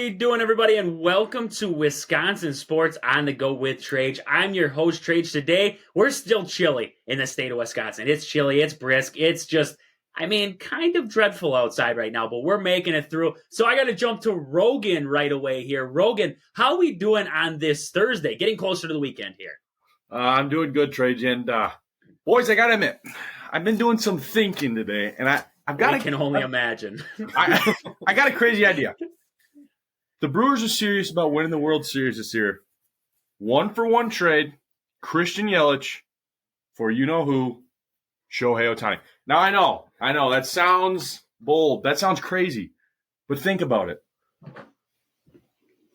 you doing, everybody? And welcome to Wisconsin Sports on the Go with Trage. I'm your host, Trage. Today, we're still chilly in the state of Wisconsin. It's chilly, it's brisk, it's just, kind of dreadful outside right now, but we're making it through. So I got to jump to Rogan right away here. Rogan, how are we doing on this Thursday? Getting closer to the weekend here. I'm doing good, Trage. And boys, I got to admit, I've been doing some thinking today, and I've got can only imagine. I got a crazy idea. The Brewers are serious about winning the World Series this year. 1-for-1 trade, Christian Yelich for you-know-who, Shohei Ohtani. Now, I know, that sounds bold. That sounds crazy. But think about it.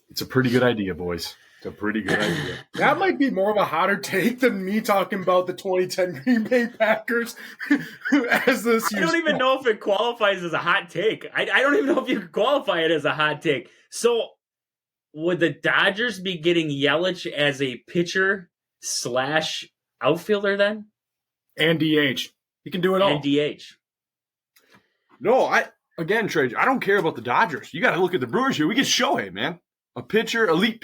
It's a pretty good idea, boys. It's a pretty good idea. That might be more of a hotter take than me talking about the 2010 Green Bay Packers as this year. I don't even know if it qualifies as a hot take. I don't even know if you could qualify it as a hot take. So, would the Dodgers be getting Yelich as a pitcher / outfielder then? And DH. He can do it all. And DH. No, again, Trage, I don't care about the Dodgers. You got to look at the Brewers here. We get Shohei, man. A pitcher, elite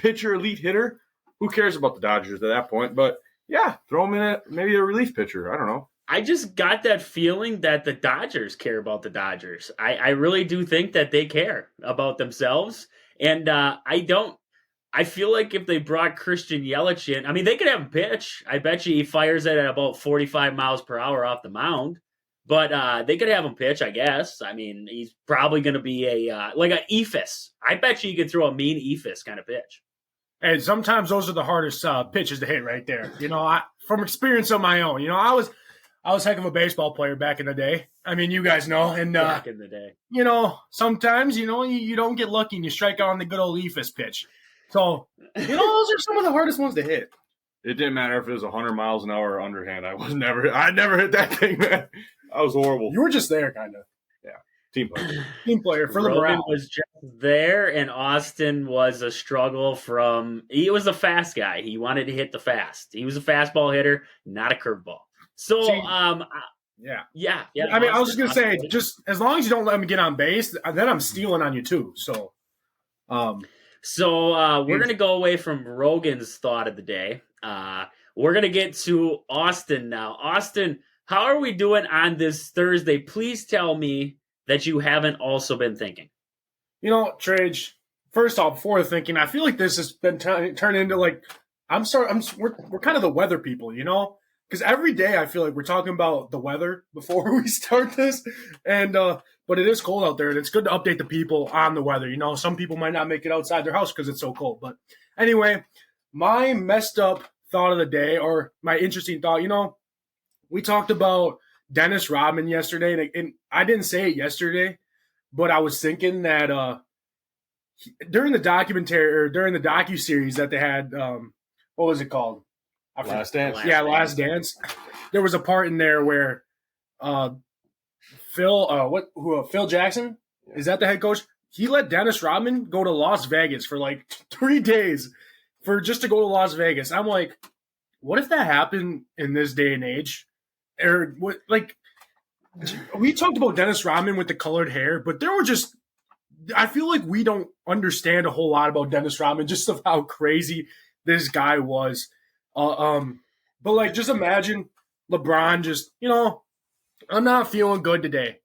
hitter. Who cares about the Dodgers at that point? But, yeah, throw him in maybe a relief pitcher. I don't know. I just got that feeling that the Dodgers care about the Dodgers. I really do think that they care about themselves. And I feel like if they brought Christian Yelich in, they could have him pitch. I bet you he fires it at about 45 miles per hour off the mound. But they could have him pitch, I guess. He's probably going to be like an eephus. I bet you could throw a mean eephus kind of pitch. And sometimes those are the hardest pitches to hit right there. From experience of my own, I was heck of a baseball player back in the day. You guys know. And back in the day. Sometimes, you don't get lucky and you strike out on the good old eephus pitch. So, those are some of the hardest ones to hit. It didn't matter if it was 100 miles an hour or underhand. I never hit that thing, man. I was horrible. You were just there, kind of. Yeah. Team player. Team player for the Rogan morale. was just there, and Austin was a struggle he was a fast guy. He wanted to hit the fast. He was a fastball hitter, not a curveball. So, yeah. I was just going to say, just as long as you don't let me get on base, then I'm stealing on you too. So, we're going to go away from Rogan's thought of the day. We're going to get to Austin now. Austin, how are we doing on this Thursday? Please tell me that you haven't also been thinking. Trage, first off, before the thinking, I feel like this has been turned into like, we're kind of the weather people, because every day I feel like we're talking about the weather before we start this. And, but it is cold out there, and it's good to update the people on the weather. Some people might not make it outside their house because it's so cold. But anyway, my messed up thought of the day, or my interesting thought, we talked about Dennis Rodman yesterday, and I didn't say it yesterday, but I was thinking that during the documentary, or during the docuseries that they had, what was it called? Last Dance. Yeah, Last Dance. There was a part in there where Phil Jackson, is that the head coach? He let Dennis Rodman go to Las Vegas for like 3 days just to go to Las Vegas. I'm like, what if that happened in this day and age? Or what? Like, we talked about Dennis Rodman with the colored hair, but I feel like we don't understand a whole lot about Dennis Rodman, just of how crazy this guy was. But like, just imagine LeBron just, I'm not feeling good today.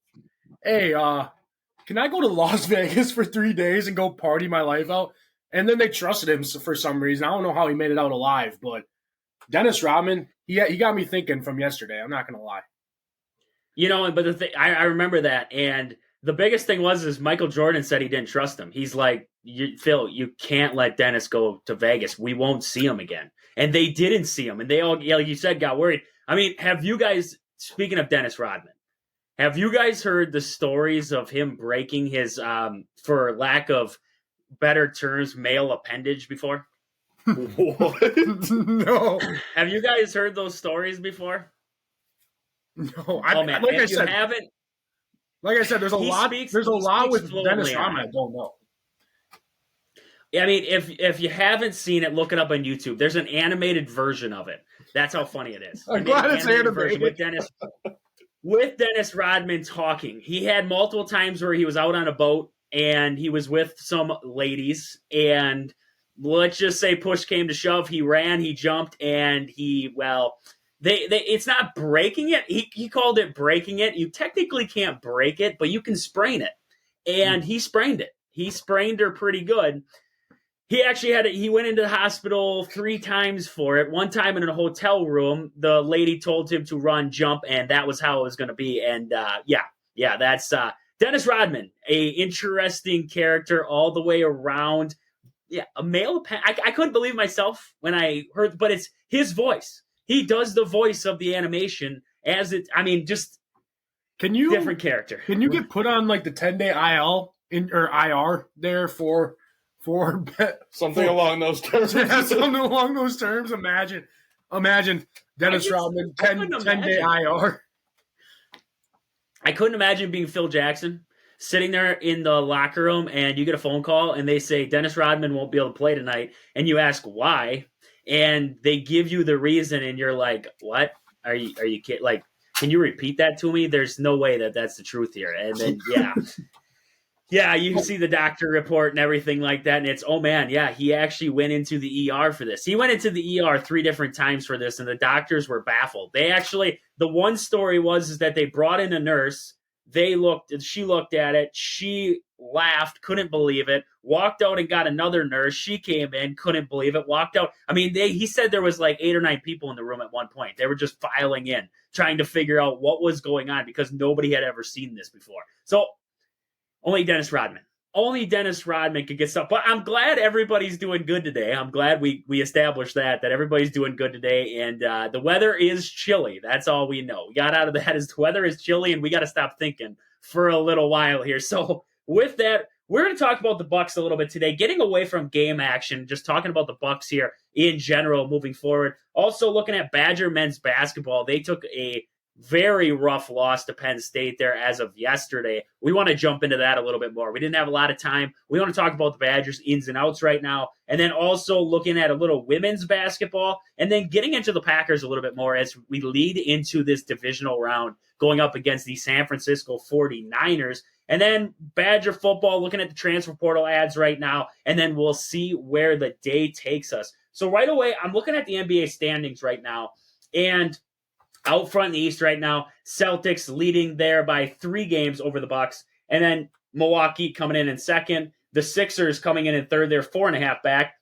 Hey, can I go to Las Vegas for 3 days and go party my life out? And then they trusted him for some reason. I don't know how he made it out alive, but Dennis Rodman, he got me thinking from yesterday. I'm not going to lie. But the thing, I remember that. And the biggest thing is Michael Jordan said he didn't trust him. He's like, Phil, you can't let Dennis go to Vegas. We won't see him again. And they didn't see him. And they all, like you said, got worried. Have you guys, speaking of Dennis Rodman, have you guys heard the stories of him breaking his, for lack of better terms, male appendage before? What? No. Have you guys heard those stories before? No. Man. Like I said, there's a lot with Dennis Rodman I don't know. If you haven't seen it, look it up on YouTube. There's an animated version of it. That's how funny it is. I'm glad it's animated. With Dennis Rodman talking. He had multiple times where he was out on a boat and he was with some ladies, and let's just say push came to shove. He ran, he jumped, and it's not breaking it. He called it breaking it. You technically can't break it, but you can sprain it. And he sprained it. He sprained her pretty good. He actually he went into the hospital 3 times for it. One time in a hotel room, the lady told him to run, jump, and that was how it was going to be. And that's Dennis Rodman, a interesting character all the way around. Yeah, a male. I couldn't believe myself when I heard, but it's his voice. He does the voice of the animation as it. I mean, just different character. Can you get put on like the 10-day IL or IR there for something along those terms? Yeah, something along those terms. Imagine Dennis Rodman 10-day IR. I couldn't imagine being Phil Jackson sitting there in the locker room and you get a phone call and they say Dennis Rodman won't be able to play tonight, and you ask why, and they give you the reason, and you're like, "What? Are you kidding? Like, can you repeat that to me? There's no way that that's the truth here." And then yeah, you see the doctor report and everything like that, and it's, oh man, yeah, he actually went into the ER for this. He went into the ER 3 different times for this, and the doctors were baffled. The one story is that they brought in a nurse. She looked at it, she laughed, couldn't believe it, walked out and got another nurse. She came in, couldn't believe it, walked out. I mean, he said there was like 8 or 9 people in the room at one point. They were just filing in, trying to figure out what was going on because nobody had ever seen this before. So only Dennis Rodman could get stuff. But I'm glad everybody's doing good today. I'm glad we established that everybody's doing good today. And the weather is chilly. That's all we know. We got out of that is the weather is chilly, and we got to stop thinking for a little while here. So with that, we're going to talk about the Bucks a little bit today, getting away from game action, just talking about the Bucks here in general moving forward. Also looking at Badger men's basketball. They took a very rough loss to Penn State there as of yesterday. We want to jump into that a little bit more. We didn't have a lot of time. We want to talk about the Badgers' ins and outs right now, and then also looking at a little women's basketball, and then getting into the Packers a little bit more as we lead into this divisional round going up against the San Francisco 49ers. And then Badger football, looking at the transfer portal ads right now, and then we'll see where the day takes us. So right away, I'm looking at the NBA standings right now, and out front in the East right now, Celtics leading there by 3 games over the Bucks, and then Milwaukee coming in second. The Sixers coming in third. They're 4.5 back.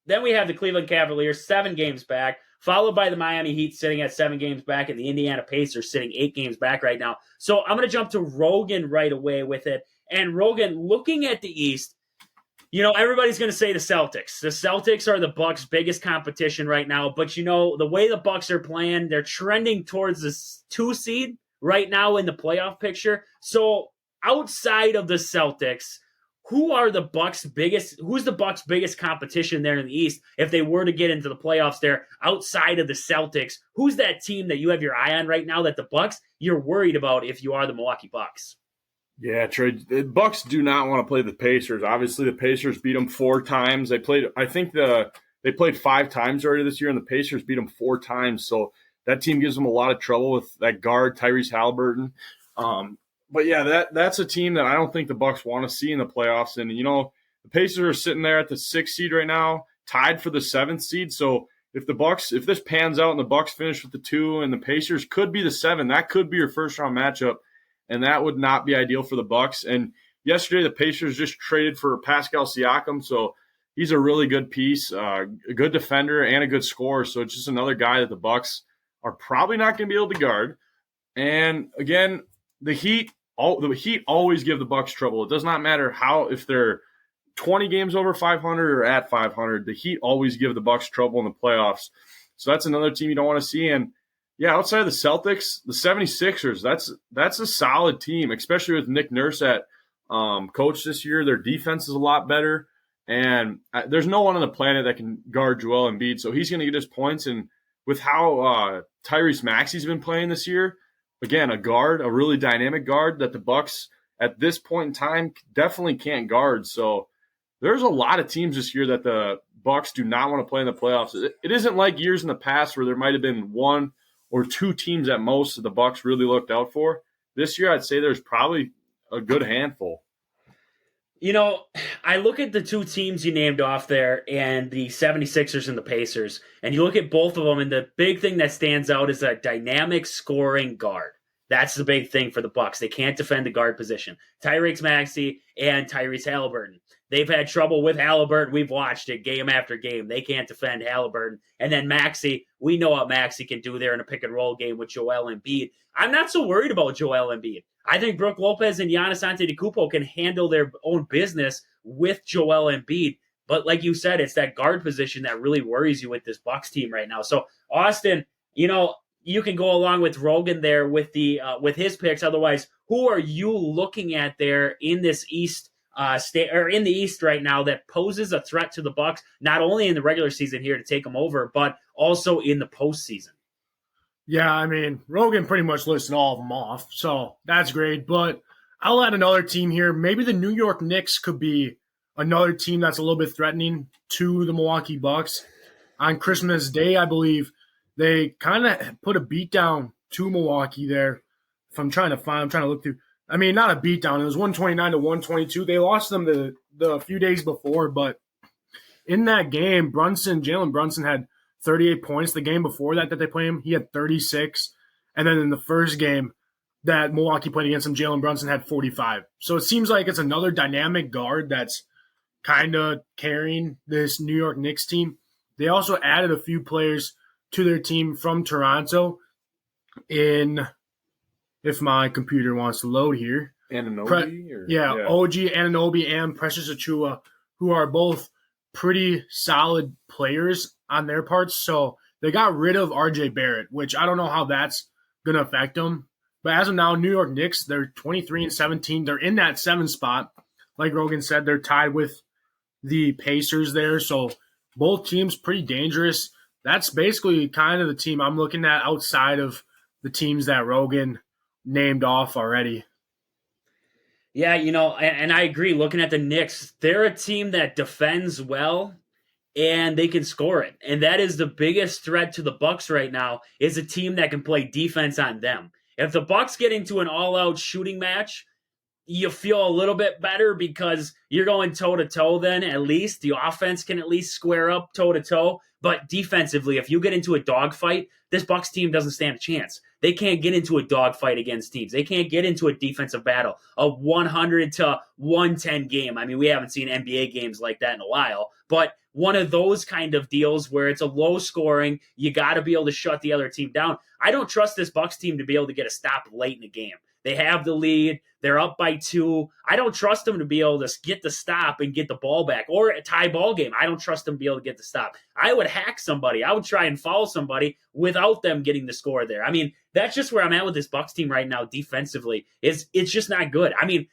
Then we have the Cleveland Cavaliers 7 games back, followed by the Miami Heat sitting at 7 games back, and the Indiana Pacers sitting 8 games back right now. So I'm going to jump to Rogan right away with it. And Rogan, looking at the East, everybody's going to say the Celtics. The Celtics are the Bucks' biggest competition right now. But, the way the Bucks are playing, they're trending towards the 2 seed right now in the playoff picture. So outside of the Celtics, who's the Bucks' biggest competition there in the East if they were to get into the playoffs there outside of the Celtics? Who's that team that you have your eye on right now that the Bucks you're worried about if you are the Milwaukee Bucks? Yeah, Trey, the Bucks do not want to play the Pacers. Obviously, the Pacers beat them 4 times. They played 5 times already this year, and the Pacers beat them 4 times. So that team gives them a lot of trouble with that guard, Tyrese Halliburton. But yeah, that's a team that I don't think the Bucks want to see in the playoffs. And the Pacers are sitting there at the 6th seed right now, tied for the 7th seed. So if this pans out and the Bucks finish with the 2, and the Pacers could be the 7, that could be your first round matchup. And that would not be ideal for the Bucks. And yesterday, the Pacers just traded for Pascal Siakam, so he's a really good piece, a good defender, and a good scorer. So it's just another guy that the Bucks are probably not going to be able to guard. And again, the Heat always give the Bucks trouble. It does not matter if they're 20 games over 500 or at 500. The Heat always give the Bucks trouble in the playoffs. So that's another team you don't want to see. And yeah, outside of the Celtics, the 76ers, that's a solid team, especially with Nick Nurse at coach this year. Their defense is a lot better, and there's no one on the planet that can guard Joel Embiid, so he's going to get his points. And with how Tyrese Maxey's been playing this year, again, a really dynamic guard that the Bucks at this point in time definitely can't guard. So there's a lot of teams this year that the Bucks do not want to play in the playoffs. It isn't like years in the past where there might have been 1 or 2 teams at most that the Bucks really looked out for. This year, I'd say there's probably a good handful. You know, I look at the two teams you named off there and the 76ers and the Pacers, and you look at both of them, and the big thing that stands out is a dynamic scoring guard. That's the big thing for the Bucks. They can't defend the guard position. Tyrese Maxey and Tyrese Halliburton. They've had trouble with Halliburton. We've watched it game after game. They can't defend Halliburton. And then Maxey, we know what Maxey can do there in a pick and roll game with Joel Embiid. I'm not so worried about Joel Embiid. I think Brook Lopez and Giannis Antetokounmpo can handle their own business with Joel Embiid. But like you said, it's that guard position that really worries you with this Bucks team right now. So Austin, you can go along with Rogan there with with his picks. Otherwise, who are you looking at there in this East state or in the East right now that poses a threat to the Bucks, not only in the regular season here to take them over, but also in the postseason? Yeah, I mean, Rogan pretty much listed all of them off, so that's great. But I'll add another team here. Maybe the New York Knicks could be another team that's a little bit threatening to the Milwaukee Bucks. On Christmas Day, I believe, they kind of put a beat down to Milwaukee there. If I'm trying to look through. I mean, not a beat down. It was 129 to 122. They lost them the few days before, but in that game, Jalen Brunson had 38 points. The game before that they played him, he had 36. And then in the first game that Milwaukee played against him, Jalen Brunson had 45. So it seems like it's another dynamic guard that's kind of carrying this New York Knicks team. They also added a few players to their team from Toronto if my computer wants to load here. Anunoby? OG Anunoby and Precious Achua, who are both pretty solid players on their parts. So they got rid of RJ Barrett, which I don't know how that's going to affect them. But as of now, New York Knicks, they're 23-17. They're in that 7 spot. Like Rogan said, they're tied with the Pacers there. So both teams pretty dangerous. That's basically kind of the team I'm looking at outside of the teams that Rogan named off already. Yeah, and I agree. Looking at the Knicks, they're a team that defends well and they can score it. And that is the biggest threat to the Bucks right now, is a team that can play defense on them. If the Bucks get into an all-out shooting match, you feel a little bit better because you're going toe-to-toe then. At least the offense can at least square up toe-to-toe. But defensively, if you get into a dogfight, this Bucks team doesn't stand a chance. They can't get into a dogfight against teams. They can't get into a defensive battle, a 100 to 110 game. I mean, we haven't seen NBA games like that in a while, but one of those kind of deals where it's a low scoring, you got to be able to shut the other team down. I don't trust this Bucks team to be able to get a stop late in the game. They have the lead. They're up by 2. I don't trust them to be able to get the stop and get the ball back, or a tie ball game. I don't trust them to be able to get the stop. I would hack somebody. I would try and foul somebody without them getting the score there. I mean, that's just where I'm at with this Bucks team right now defensively. It's just not good. I mean,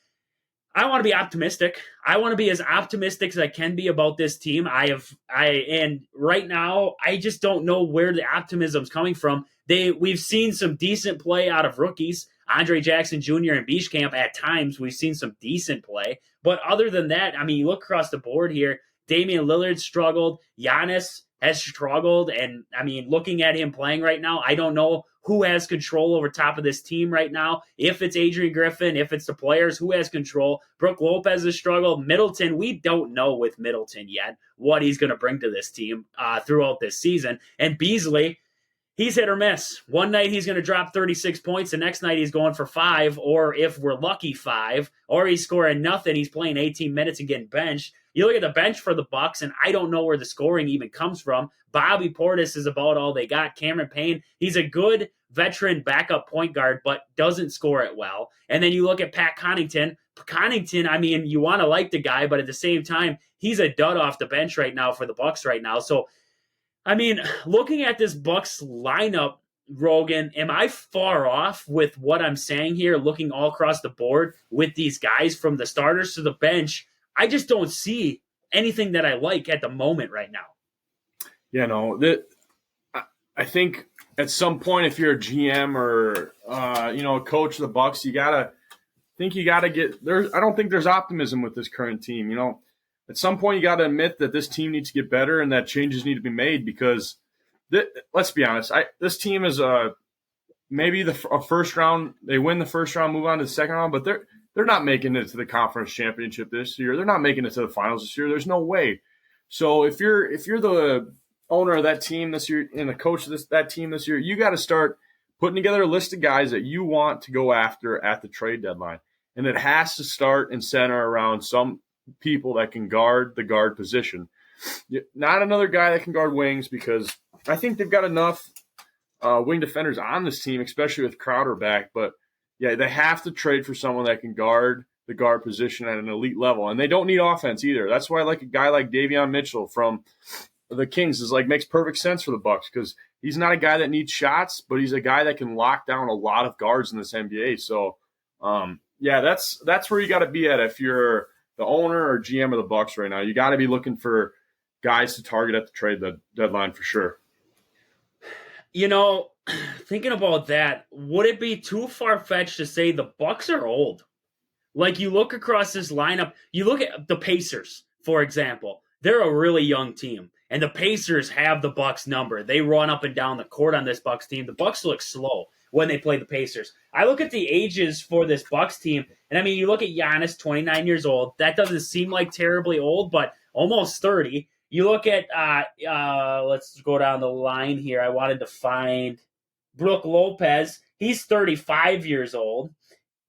I want to be optimistic. I want to be as optimistic as I can be about this team. And right now, I just don't know where the optimism's coming from. We've seen some decent play out of rookies. Andre Jackson Jr. and Bieshkamp at times, we've seen some decent play. But other than that, I mean, you look across the board here, Damian Lillard struggled. Giannis has struggled. And, I mean, looking at him playing right now, I don't know who has control over top of this team right now. If it's Adrian Griffin, if it's the players, who has control? Brook Lopez has struggled. Middleton, we don't know with Middleton yet what he's going to bring to this team throughout this season. And Beasley, he's hit or miss. One night he's going to drop 36 points. The next night he's going for 5, or if we're lucky, 5. Or he's scoring nothing. He's playing 18 minutes and getting benched. You look at the bench for the Bucks, and I don't know where the scoring even comes from. Bobby Portis is about all they got. Cameron Payne, he's a good veteran backup point guard, but doesn't score it well. And then you look at Pat Connaughton. Connaughton, I mean, you want to like the guy, but at the same time, he's a dud off the bench right now for the Bucks right now. So, I mean, looking at this Bucks lineup, Rogan, am I far off with what I'm saying here, looking all across the board with these guys from the starters to the bench? I just don't see anything that I like at the moment right now. Yeah, no, I think at some point, if you're a GM or a coach of the Bucks, you gotta get there. I don't think there's optimism with this current team. At some point, you got to admit that this team needs to get better and that changes need to be made because, let's be honest, this team is maybe a first round. They win the first round, move on to the second round, but they're not making it to the conference championship this year. They're not making it to the finals this year. There's no way. So if you're the owner of that team this year and the coach of that team this year, you got to start putting together a list of guys that you want to go after at the trade deadline. And it has to start and center around some people that can guard the guard position. Not another guy that can guard wings, because I think they've got enough wing defenders on this team, especially with Crowder back. But, yeah, they have to trade for someone that can guard the guard position at an elite level. And they don't need offense either. That's why I like a guy like Davion Mitchell from the Kings makes perfect sense for the Bucks, because he's not a guy that needs shots, but he's a guy that can lock down a lot of guards in this NBA. So, yeah, that's where you got to be at if you're the owner or GM of the Bucks right now. You got to be looking for guys to target at the trade deadline for sure. You know, thinking about that, would it be too far-fetched to say the Bucks are old? Like, you look across this lineup, you look at the Pacers, for example. They're a really young team, and the Pacers have the Bucks number. They run up and down the court on this Bucks team. The Bucks look slow when they play the Pacers. I look at the ages for this Bucks team, and I mean, you look at Giannis, 29 years old. That doesn't seem like terribly old, but almost 30. You look at, let's go down the line here. I wanted to find Brook Lopez. He's 35 years old.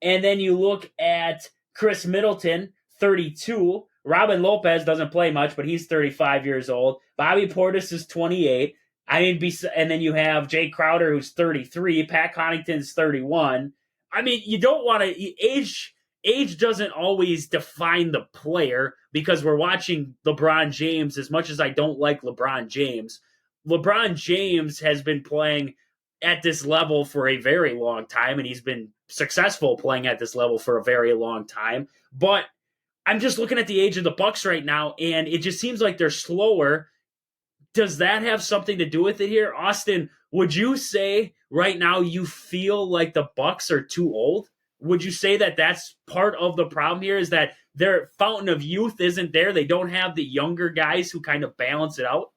And then you look at Chris Middleton, 32. Robin Lopez doesn't play much, but he's 35 years old. Bobby Portis is 28. I mean, and then you have Jay Crowder, who's 33. Pat Connaughton's 31. I mean, you don't want to age doesn't always define the player, because we're watching LeBron James. As much as I don't like LeBron James has been playing at this level for a very long time, and he's been successful playing at this level for a very long time. But I'm just looking at the age of the Bucks right now, and it just seems like they're slower. Does that have something to do with it here? Austin, would you say right now you feel like the Bucks are too old? Would you say that that's part of the problem here, is that their fountain of youth isn't there? They don't have the younger guys who kind of balance it out?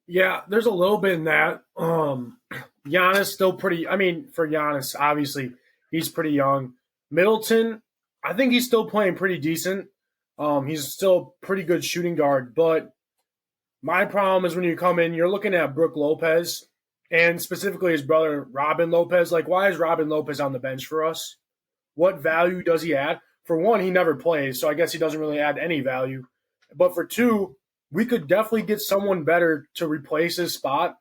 Yeah, there's a little bit in that. Giannis still pretty – I mean, for Giannis, obviously, he's pretty young. Middleton, I think he's still playing pretty decent. He's still a pretty good shooting guard. But my problem is when you come in, you're looking at Brook Lopez and specifically his brother, Robin Lopez. Like, why is Robin Lopez on the bench for us? What value does he add? For one, he never plays, so I guess he doesn't really add any value. But for two, we could definitely get someone better to replace his spot.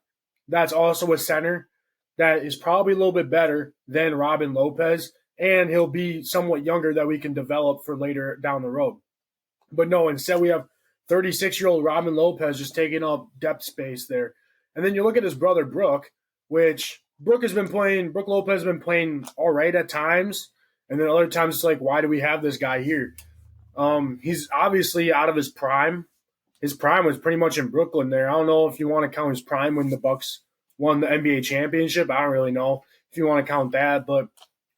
That's also a center that is probably a little bit better than Robin Lopez, and he'll be somewhat younger that we can develop for later down the road. But no, instead we have 36-year-old Robin Lopez just taking up depth space there. And then you look at his brother Brook, which Brook Lopez has been playing all right at times, and then other times it's like, why do we have this guy here? He's obviously out of his prime. His prime was pretty much in Brooklyn there. I don't know if you want to count his prime when the Bucks won the NBA championship. I don't really know if you want to count that. But,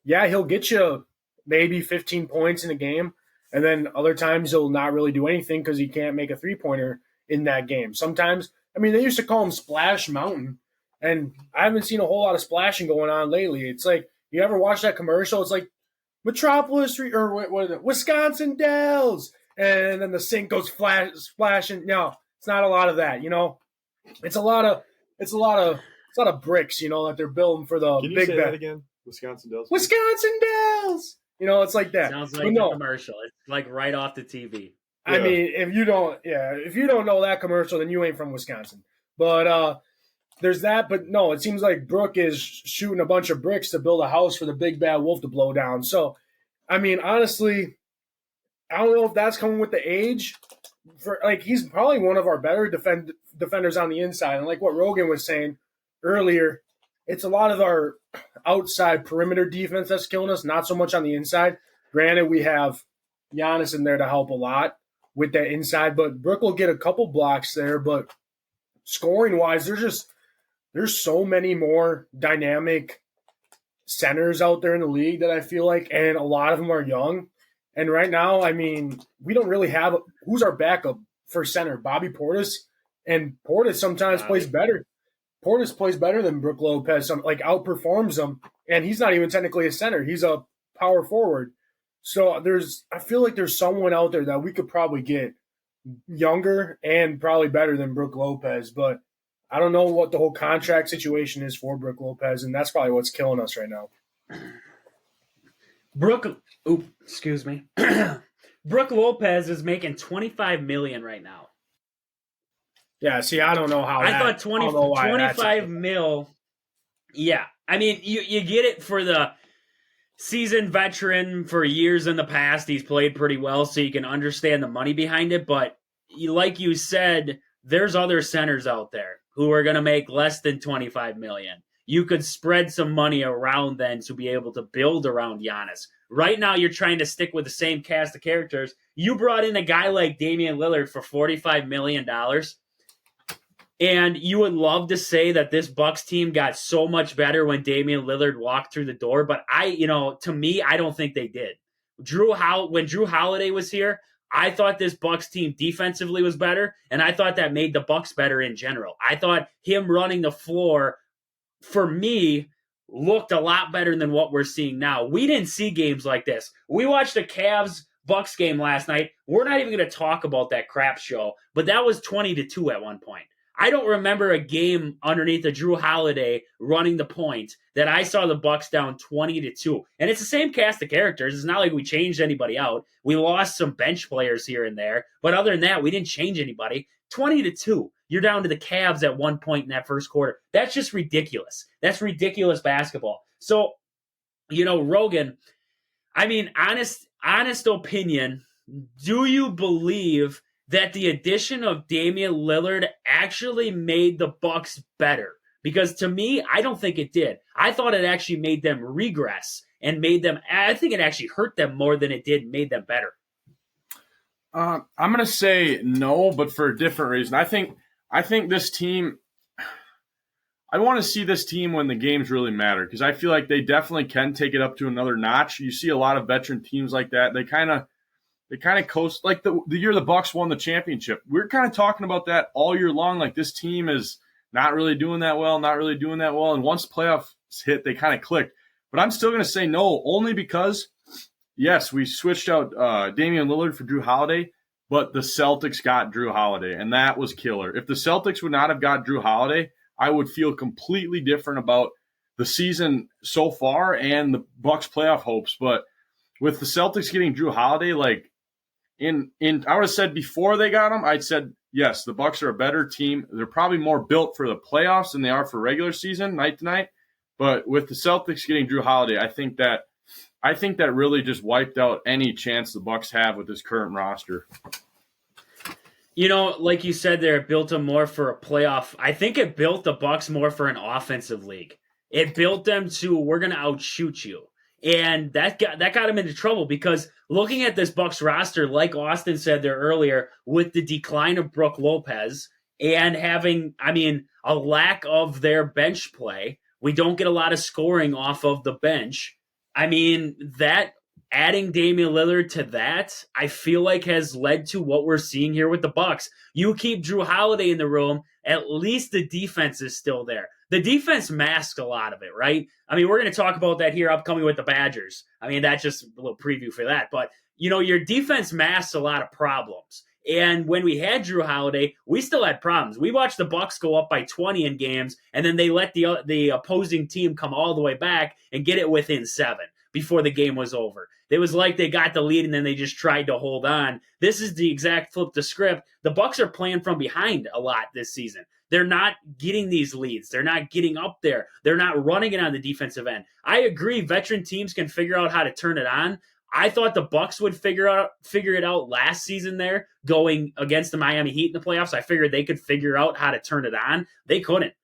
yeah, he'll get you maybe 15 points in a game, and then other times he'll not really do anything because he can't make a three-pointer in that game. Sometimes, I mean, they used to call him Splash Mountain, and I haven't seen a whole lot of splashing going on lately. It's like, you ever watch that commercial? It's like Metropolis or what is it? Wisconsin Dells. And then the sink goes splashing. No, it's not a lot of that, you know. It's a lot of bricks, you know, that they're building for the Can you big say bet. that again? Wisconsin Dells. Wisconsin Dells. You know, it's like that. Sounds like a commercial. It's like right off the TV. I mean, if you don't know that commercial, then you ain't from Wisconsin. But there's that. But no, it seems like Brook is shooting a bunch of bricks to build a house for the big bad wolf to blow down. So, I mean, honestly, I don't know if that's coming with the age. He's probably one of our better defenders on the inside. And like what Rogan was saying earlier, it's a lot of our outside perimeter defense that's killing us, not so much on the inside. Granted, we have Giannis in there to help a lot with that inside, but Brook will get a couple blocks there. But scoring-wise, there's so many more dynamic centers out there in the league that I feel like, and a lot of them are young. And right now, I mean, we don't really have – who's our backup for center? Bobby Portis? And Portis sometimes plays better. Portis plays better than Brook Lopez, outperforms him. And he's not even technically a center. He's a power forward. So I feel like there's someone out there that we could probably get younger and probably better than Brooke Lopez, but I don't know what the whole contract situation is for Brooke Lopez, and that's probably what's killing us right now. Excuse me. Brooke Lopez is making $25 million right now. Yeah, see, I don't know how. I thought 25 mil. Yeah, I mean, you get it for the seasoned veteran for years in the past. He's played pretty well, so you can understand the money behind it. But like you said, there's other centers out there who are going to make less than 25 million. You could spread some money around then to be able to build around Giannis. Right now, you're trying to stick with the same cast of characters. You brought in a guy like Damian Lillard for $45 million. And you would love to say that this Bucks team got so much better when Damian Lillard walked through the door, but to me, I don't think they did. When Drew Holiday was here, I thought this Bucks team defensively was better, and I thought that made the Bucks better in general. I thought him running the floor, for me, looked a lot better than what we're seeing now. We didn't see games like this. We watched a Cavs-Bucks game last night. We're not even going to talk about that crap show, but that was 20-2 at one point. I don't remember a game underneath a Drew Holiday running the point that I saw the Bucks down 20-2. And it's the same cast of characters. It's not like we changed anybody out. We lost some bench players here and there. But other than that, we didn't change anybody. 20-2. You're down to the Cavs at one point in that first quarter. That's just ridiculous. That's ridiculous basketball. So, Rogan, I mean, honest opinion, do you believe that the addition of Damian Lillard actually made the Bucks better? Because to me, I don't think it did. I thought it actually made them regress and I think it actually hurt them more than it did made them better. I'm going to say no, but for a different reason. I think this team, I want to see this team when the games really matter, because I feel like they definitely can take it up to another notch. You see a lot of veteran teams like that. They kind of coast, like the year the Bucks won the championship. We're kind of talking about that all year long. Like, this team is not really doing that well. And once playoffs hit, they kind of clicked. But I'm still going to say no, only because, yes, we switched out Damian Lillard for Drew Holiday, but the Celtics got Drew Holiday, and that was killer. If the Celtics would not have got Drew Holiday, I would feel completely different about the season so far and the Bucks playoff hopes. But with the Celtics getting Drew Holiday, like, I would have said before they got him, I'd said, yes, the Bucks are a better team. They're probably more built for the playoffs than they are for regular season, night to night. But with the Celtics getting Drew Holiday, I think that really just wiped out any chance the Bucks have with this current roster. Like you said there, it built them more for a playoff. I think it built the Bucks more for an offensive league. It built them to, we're going to outshoot you. And that got him into trouble, because looking at this Bucks roster, like Austin said there earlier, with the decline of Brooke Lopez and having, a lack of their bench play, we don't get a lot of scoring off of the bench. That adding Damian Lillard to that, I feel like has led to what we're seeing here with the Bucks. You keep Drew Holiday in the room, at least the defense is still there. The defense masks a lot of it, right? We're going to talk about that here upcoming with the Badgers. That's just a little preview for that. But, your defense masks a lot of problems. And when we had Drew Holiday, we still had problems. We watched the Bucks go up by 20 in games, and then they let the opposing team come all the way back and get it within 7 before the game was over. It was like they got the lead and then they just tried to hold on. This is the exact flip to script. The Bucks are playing from behind a lot this season. They're not getting these leads. They're not getting up there. They're not running it on the defensive end. I agree, veteran teams can figure out how to turn it on. I thought the Bucks would figure it out last season there, going against the Miami Heat in the playoffs. I figured they could figure out how to turn it on. They couldn't.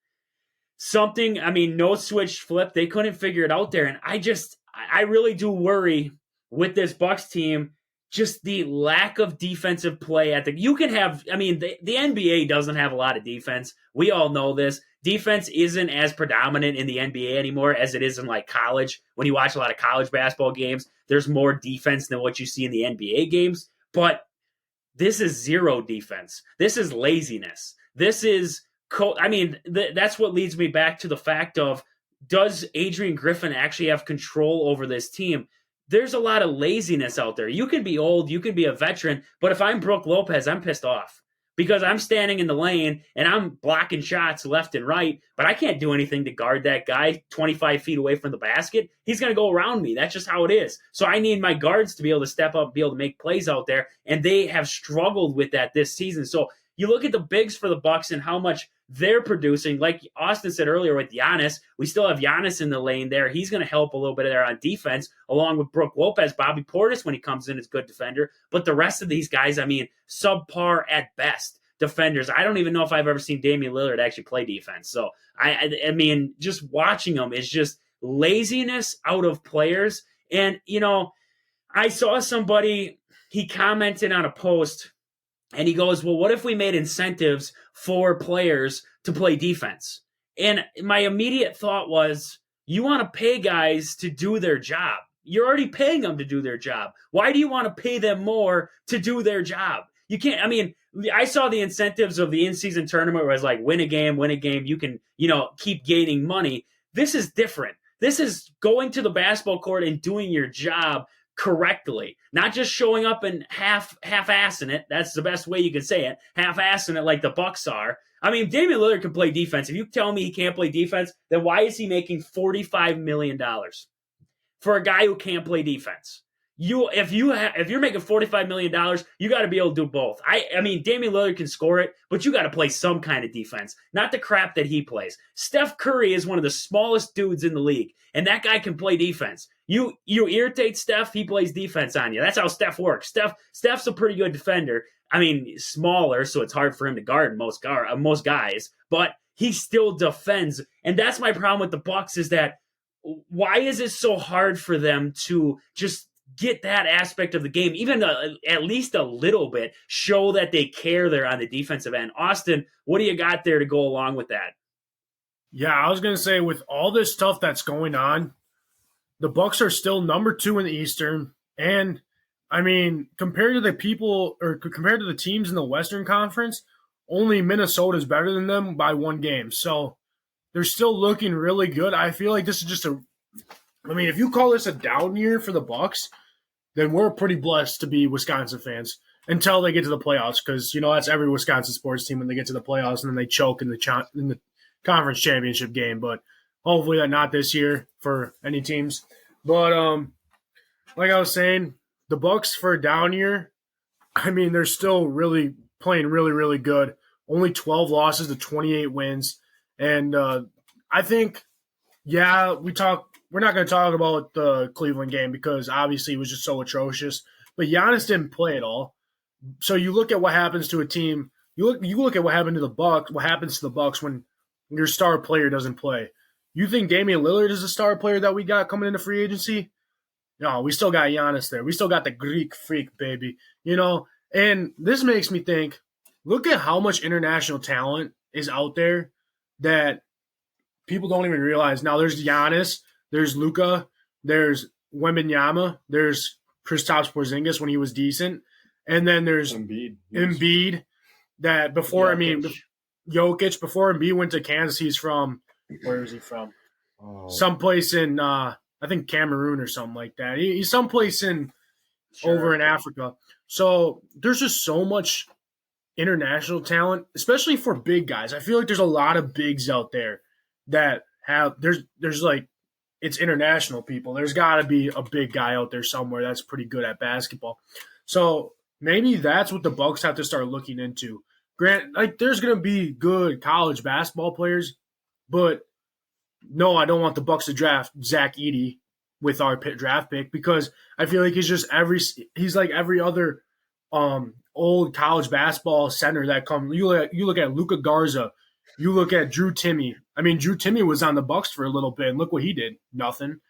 No switch flip. They couldn't figure it out there. And I really do worry with this Bucks team, just the lack of defensive play you can have, the NBA doesn't have a lot of defense. We all know this. Defense isn't as predominant in the NBA anymore as it is in like college. When you watch a lot of college basketball games, there's more defense than what you see in the NBA games. But this is zero defense. This is laziness. This is, that's what leads me back to the fact of, does Adrian Griffin actually have control over this team? there's a lot of laziness out there. You can be old, you can be a veteran, but if I'm Brooke Lopez, I'm pissed off because I'm standing in the lane and I'm blocking shots left and right, but I can't do anything to guard that guy 25 feet away from the basket. He's going to go around me. That's just how it is. So I need my guards to be able to step up, be able to make plays out there, and they have struggled with that this season. So you look at the bigs for the Bucks and how much they're producing. Like Austin said earlier with Giannis, we still have Giannis in the lane there. He's going to help a little bit there on defense, along with Brooke Lopez. Bobby Portis, when he comes in, is a good defender. But the rest of these guys, I mean, subpar at best defenders. I don't even know if I've ever seen Damian Lillard actually play defense. So, I mean, just watching them is just laziness out of players. And, you know, I saw somebody, he commented on a post, and he goes, well, what if we made incentives for players to play defense? And my immediate thought was, you want to pay guys to do their job. You're already paying them to do their job. Why do you want to pay them more to do their job? You can't, I mean, I saw the incentives of the in-season tournament where it's like, win a game, you can, you know, keep gaining money. This is different. This is going to the basketball court and doing your job correctly, not just showing up and half-assing it. That's the best way you can say it. Half-assing it like the Bucks are. I mean, Damian Lillard can play defense. If you tell me he can't play defense, then why is he making $45 million for a guy who can't play defense? If you're making $45 million, you got to be able to do both. I mean, Damian Lillard can score it, but you got to play some kind of defense, not the crap that he plays. Steph Curry is one of the smallest dudes in the league, and that guy can play defense. You irritate Steph, he plays defense on you. That's how Steph works. Steph's a pretty good defender. I mean, smaller, so it's hard for him to guard most guys, but he still defends. And that's my problem with the Bucks is that why is it so hard for them to just get that aspect of the game, even at least a little bit, show that they care there on the defensive end? Austin, what do you got there to go along with that? Yeah, I was going to say, with all this stuff that's going on, the Bucks are still number 2 in the Eastern. And, I mean, compared to the teams in the Western Conference, only Minnesota is better than them by 1 game. So they're still looking really good. I feel like this is just if you call this a down year for the Bucks, then we're pretty blessed to be Wisconsin fans until they get to the playoffs, because, you know, that's every Wisconsin sports team when they get to the playoffs and then they choke in the conference championship game. But hopefully not this year for any teams. But like I was saying, the Bucks for a down year, I mean, they're still really playing really, really good. Only 12 losses to 28 wins. And I think, yeah, we're not going to talk about the Cleveland game because obviously it was just so atrocious. But Giannis didn't play at all. So you look at what happens to a team. You look at what happened to the Bucks. What happens to the Bucks when your star player doesn't play? You think Damian Lillard is a star player that we got coming into free agency? No, we still got Giannis there. We still got the Greek freak, baby. You know, and this makes me think, look at how much international talent is out there that people don't even realize. Now, there's Giannis, there's Luka, there's Wembanyama, there's Kristaps Porzingis when he was decent, and then there's Embiid that before, Jokic, before Embiid went to Kansas, he's from, where is he from? Someplace in, I think Cameroon or something like that. He's someplace over in Africa. So there's just so much international talent, especially for big guys. I feel like there's a lot of bigs out there that have, there's like, it's international people. There's got to be a big guy out there somewhere that's pretty good at basketball. So maybe that's what the Bucks have to start looking into. Grant, like, there's going to be good college basketball players, but no, I don't want the Bucks to draft Zach Edey with our draft pick, because I feel like he's like every other old college basketball center that come. You look at Luka Garza, you look at Drew Timme. I mean, Drew Timme was on the Bucks for a little bit, and look what he did. Nothing.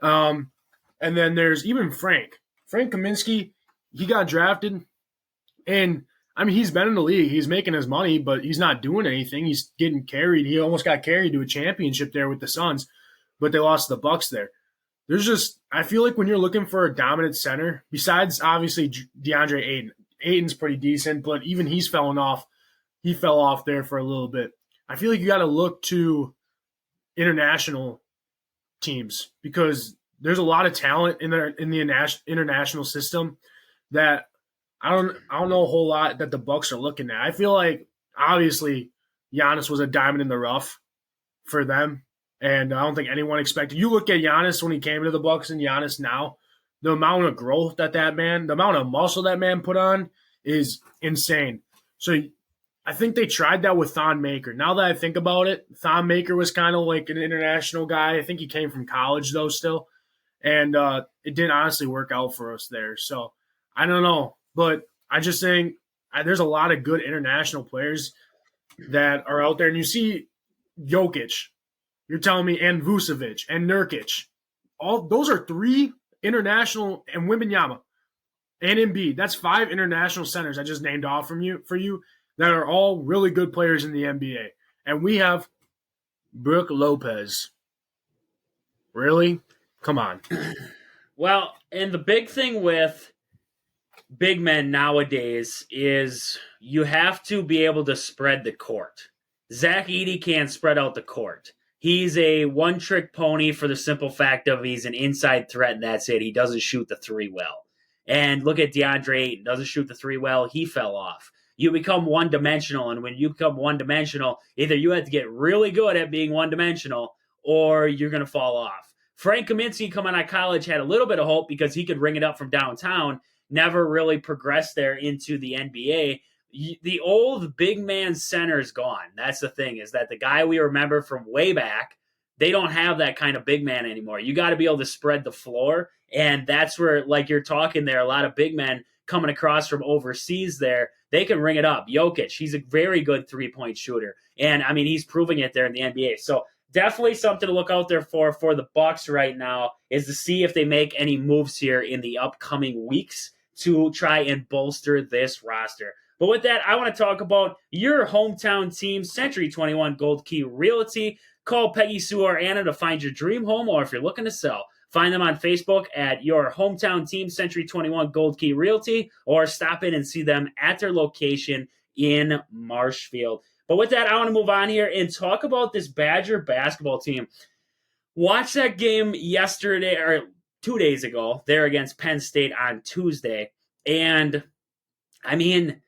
And then there's even Frank Kaminsky. He got drafted, and I mean, he's been in the league. He's making his money, but he's not doing anything. He's getting carried. He almost got carried to a championship there with the Suns, but they lost to the Bucks there. There's just, I feel like when you're looking for a dominant center, besides obviously DeAndre Ayton's pretty decent, but even he's fallen off. He fell off there for a little bit. I feel like you got to look to international teams, because there's a lot of talent in the international system that I don't know a whole lot that the Bucks are looking at. I feel like obviously Giannis was a diamond in the rough for them, and I don't think anyone expected. You look at Giannis when he came into the Bucks and Giannis now, the amount of growth the amount of muscle that man put on is insane. So I think they tried that with Thon Maker. Now that I think about it, Thon Maker was kind of like an international guy. I think he came from college though still, and it didn't honestly work out for us there. So I don't know, but I just think there's a lot of good international players that are out there, and you see Jokic, you're telling me, and Vucevic and Nurkic, all those are 3 international, and Wembanyama and Embiid. That's 5 international centers I just named off for you that are all really good players in the NBA. And we have Brook Lopez. Really? Come on. Well, and the big thing with big men nowadays is you have to be able to spread the court. Zach Edey can't spread out the court. He's a one-trick pony for the simple fact of he's an inside threat, and that's it. He doesn't shoot the 3 well. And look at DeAndre Ayton. Doesn't shoot the 3 well. He fell off. You become one-dimensional, and when you become one-dimensional, either you have to get really good at being one-dimensional or you're going to fall off. Frank Kaminsky coming out of college had a little bit of hope because he could ring it up from downtown, never really progressed there into the NBA. The old big man center is gone. That's the thing, is that the guy we remember from way back, they don't have that kind of big man anymore. You got to be able to spread the floor, and that's where, like you're talking there, a lot of big men coming across from overseas there, they can ring it up. Jokic, he's a very good three-point shooter, and, I mean, he's proving it there in the NBA. So definitely something to look out there for the Bucks right now is to see if they make any moves here in the upcoming weeks to try and bolster this roster. But with that, I want to talk about your hometown team, Century 21 Gold Key Realty. Call Peggy, Sue, or Anna to find your dream home, or if you're looking to sell, find them on Facebook at your hometown team, Century 21 Gold Key Realty, or stop in and see them at their location in Marshfield. But with that, I want to move on here and talk about this Badger basketball team. Watch that game yesterday, or 2 days ago, there against Penn State on Tuesday. And, I mean,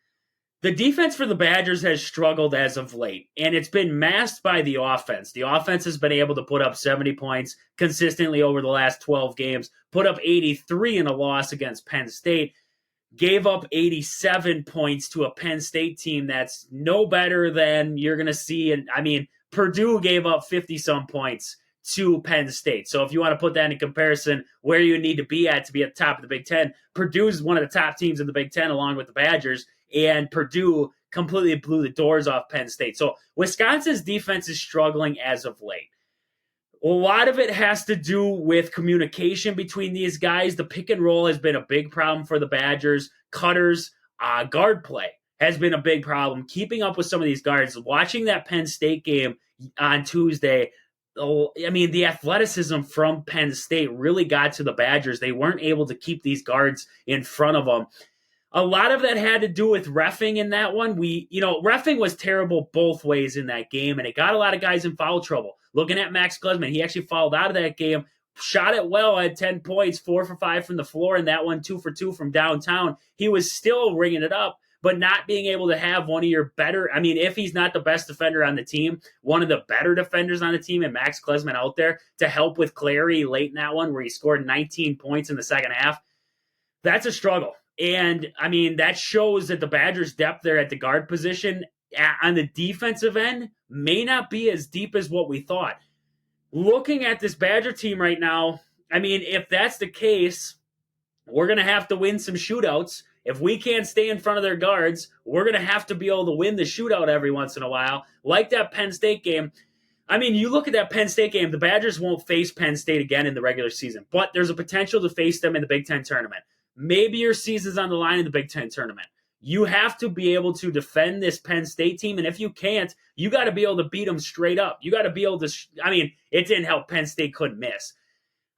the defense for the Badgers has struggled as of late, and it's been masked by the offense. The offense has been able to put up 70 points consistently over the last 12 games, put up 83 in a loss against Penn State, gave up 87 points to a Penn State team that's no better than you're going to see. And I mean, Purdue gave up 50-some points to Penn State. So if you want to put that in comparison, where you need to be at the top of the Big Ten, Purdue is one of the top teams in the Big Ten along with the Badgers, and Purdue completely blew the doors off Penn State. So Wisconsin's defense is struggling as of late. A lot of it has to do with communication between these guys. The pick and roll has been a big problem for the Badgers. Cutters, guard play has been a big problem. Keeping up with some of these guards. Watching that Penn State game on Tuesday, I mean, the athleticism from Penn State really got to the Badgers. They weren't able to keep these guards in front of them. A lot of that had to do with reffing in that one. Reffing was terrible both ways in that game, and it got a lot of guys in foul trouble. Looking at Max Klesman, he actually fouled out of that game, shot it well, had 10 points, 4 for 5 from the floor, and that one 2 for 2 from downtown. He was still ringing it up, but not being able to have one of your better, I mean, if he's not the best defender on the team, one of the better defenders on the team, and Max Klesman out there to help with Clary late in that one where he scored 19 points in the second half, that's a struggle. And, I mean, that shows that the Badgers' depth there at the guard position on the defensive end may not be as deep as what we thought. Looking at this Badger team right now, I mean, if that's the case, we're going to have to win some shootouts. If we can't stay in front of their guards, we're going to have to be able to win the shootout every once in a while, like that Penn State game. I mean, you look at that Penn State game, the Badgers won't face Penn State again in the regular season, but there's a potential to face them in the Big Ten tournament. Maybe your season's on the line in the Big Ten tournament. You have to be able to defend this Penn State team, and if you can't, you got to be able to beat them straight up. You got to be able to it didn't help Penn State couldn't miss.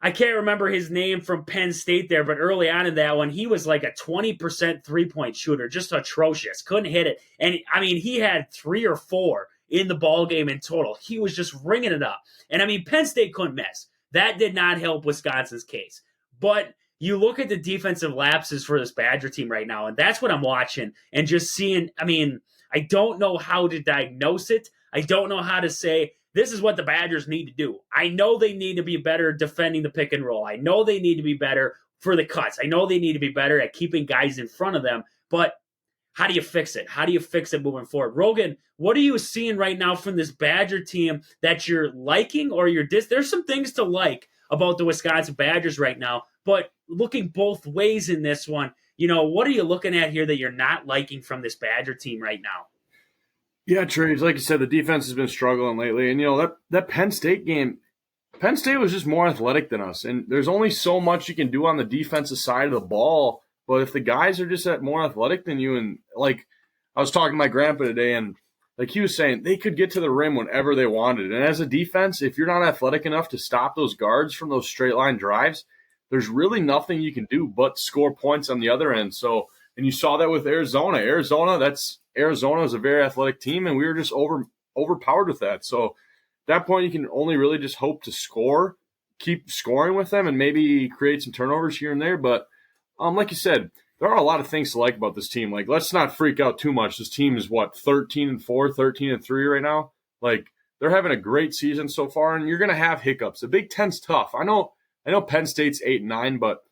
I can't remember his name from Penn State there, but early on in that one, he was like a 20% three-point shooter, just atrocious. Couldn't hit it. And, I mean, he had 3 or 4 in the ball game in total. He was just ringing it up. And, I mean, Penn State couldn't miss. That did not help Wisconsin's case. But you look at the defensive lapses for this Badger team right now, and that's what I'm watching and just seeing. I mean, I don't know how to diagnose it. I don't know how to say this is what the Badgers need to do. I know they need to be better defending the pick and roll. I know they need to be better for the cuts. I know they need to be better at keeping guys in front of them. But how do you fix it? How do you fix it moving forward? Rogan, what are you seeing right now from this Badger team that you're liking or you're There's some things to like about the Wisconsin Badgers right now, but looking both ways in this one, what are you looking at here that you're not liking from this Badger team right now? Yeah, Trey, like you said, the defense has been struggling lately. And, that Penn State game, Penn State was just more athletic than us. And there's only so much you can do on the defensive side of the ball. But if the guys are just more athletic than you, and like I was talking to my grandpa today, and like he was saying, they could get to the rim whenever they wanted. And as a defense, if you're not athletic enough to stop those guards from those straight line drives, there's really nothing you can do but score points on the other end. So, and you saw that with Arizona. Arizona is a very athletic team, and we were just overpowered with that. So at that point, you can only really just hope to keep scoring with them, and maybe create some turnovers here and there. But like you said, there are a lot of things to like about this team. Like, let's not freak out too much. This team is 13-4, 13-3 right now. Like, they're having a great season so far, and you're going to have hiccups. The Big Ten's tough. I know Penn State's 8-9, but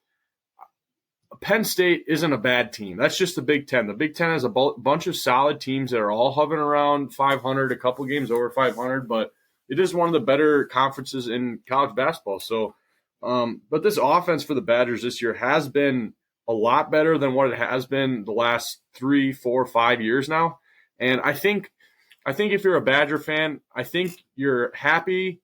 Penn State isn't a bad team. That's just the Big Ten. The Big Ten has a bunch of solid teams that are all hovering around 500, a couple games over 500, but it is one of the better conferences in college basketball. So, but this offense for the Badgers this year has been a lot better than what it has been the last 3, 4, 5 years now. And I think if you're a Badger fan, I think you're happy.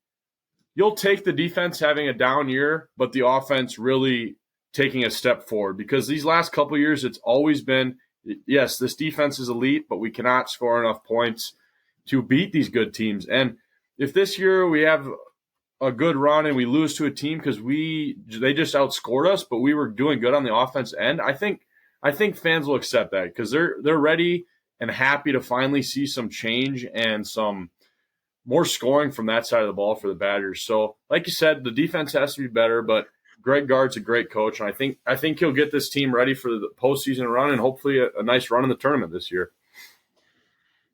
You'll take the defense having a down year, but the offense really taking a step forward, because these last couple of years, it's always been, yes, this defense is elite, but we cannot score enough points to beat these good teams. And if this year we have a good run and we lose to a team because they just outscored us, but we were doing good on the offense end, I think fans will accept that, because they're ready and happy to finally see some change and some more scoring from that side of the ball for the Badgers. So, like you said, the defense has to be better, but Greg Gard's a great coach, and I think he'll get this team ready for the postseason run and hopefully a nice run in the tournament this year.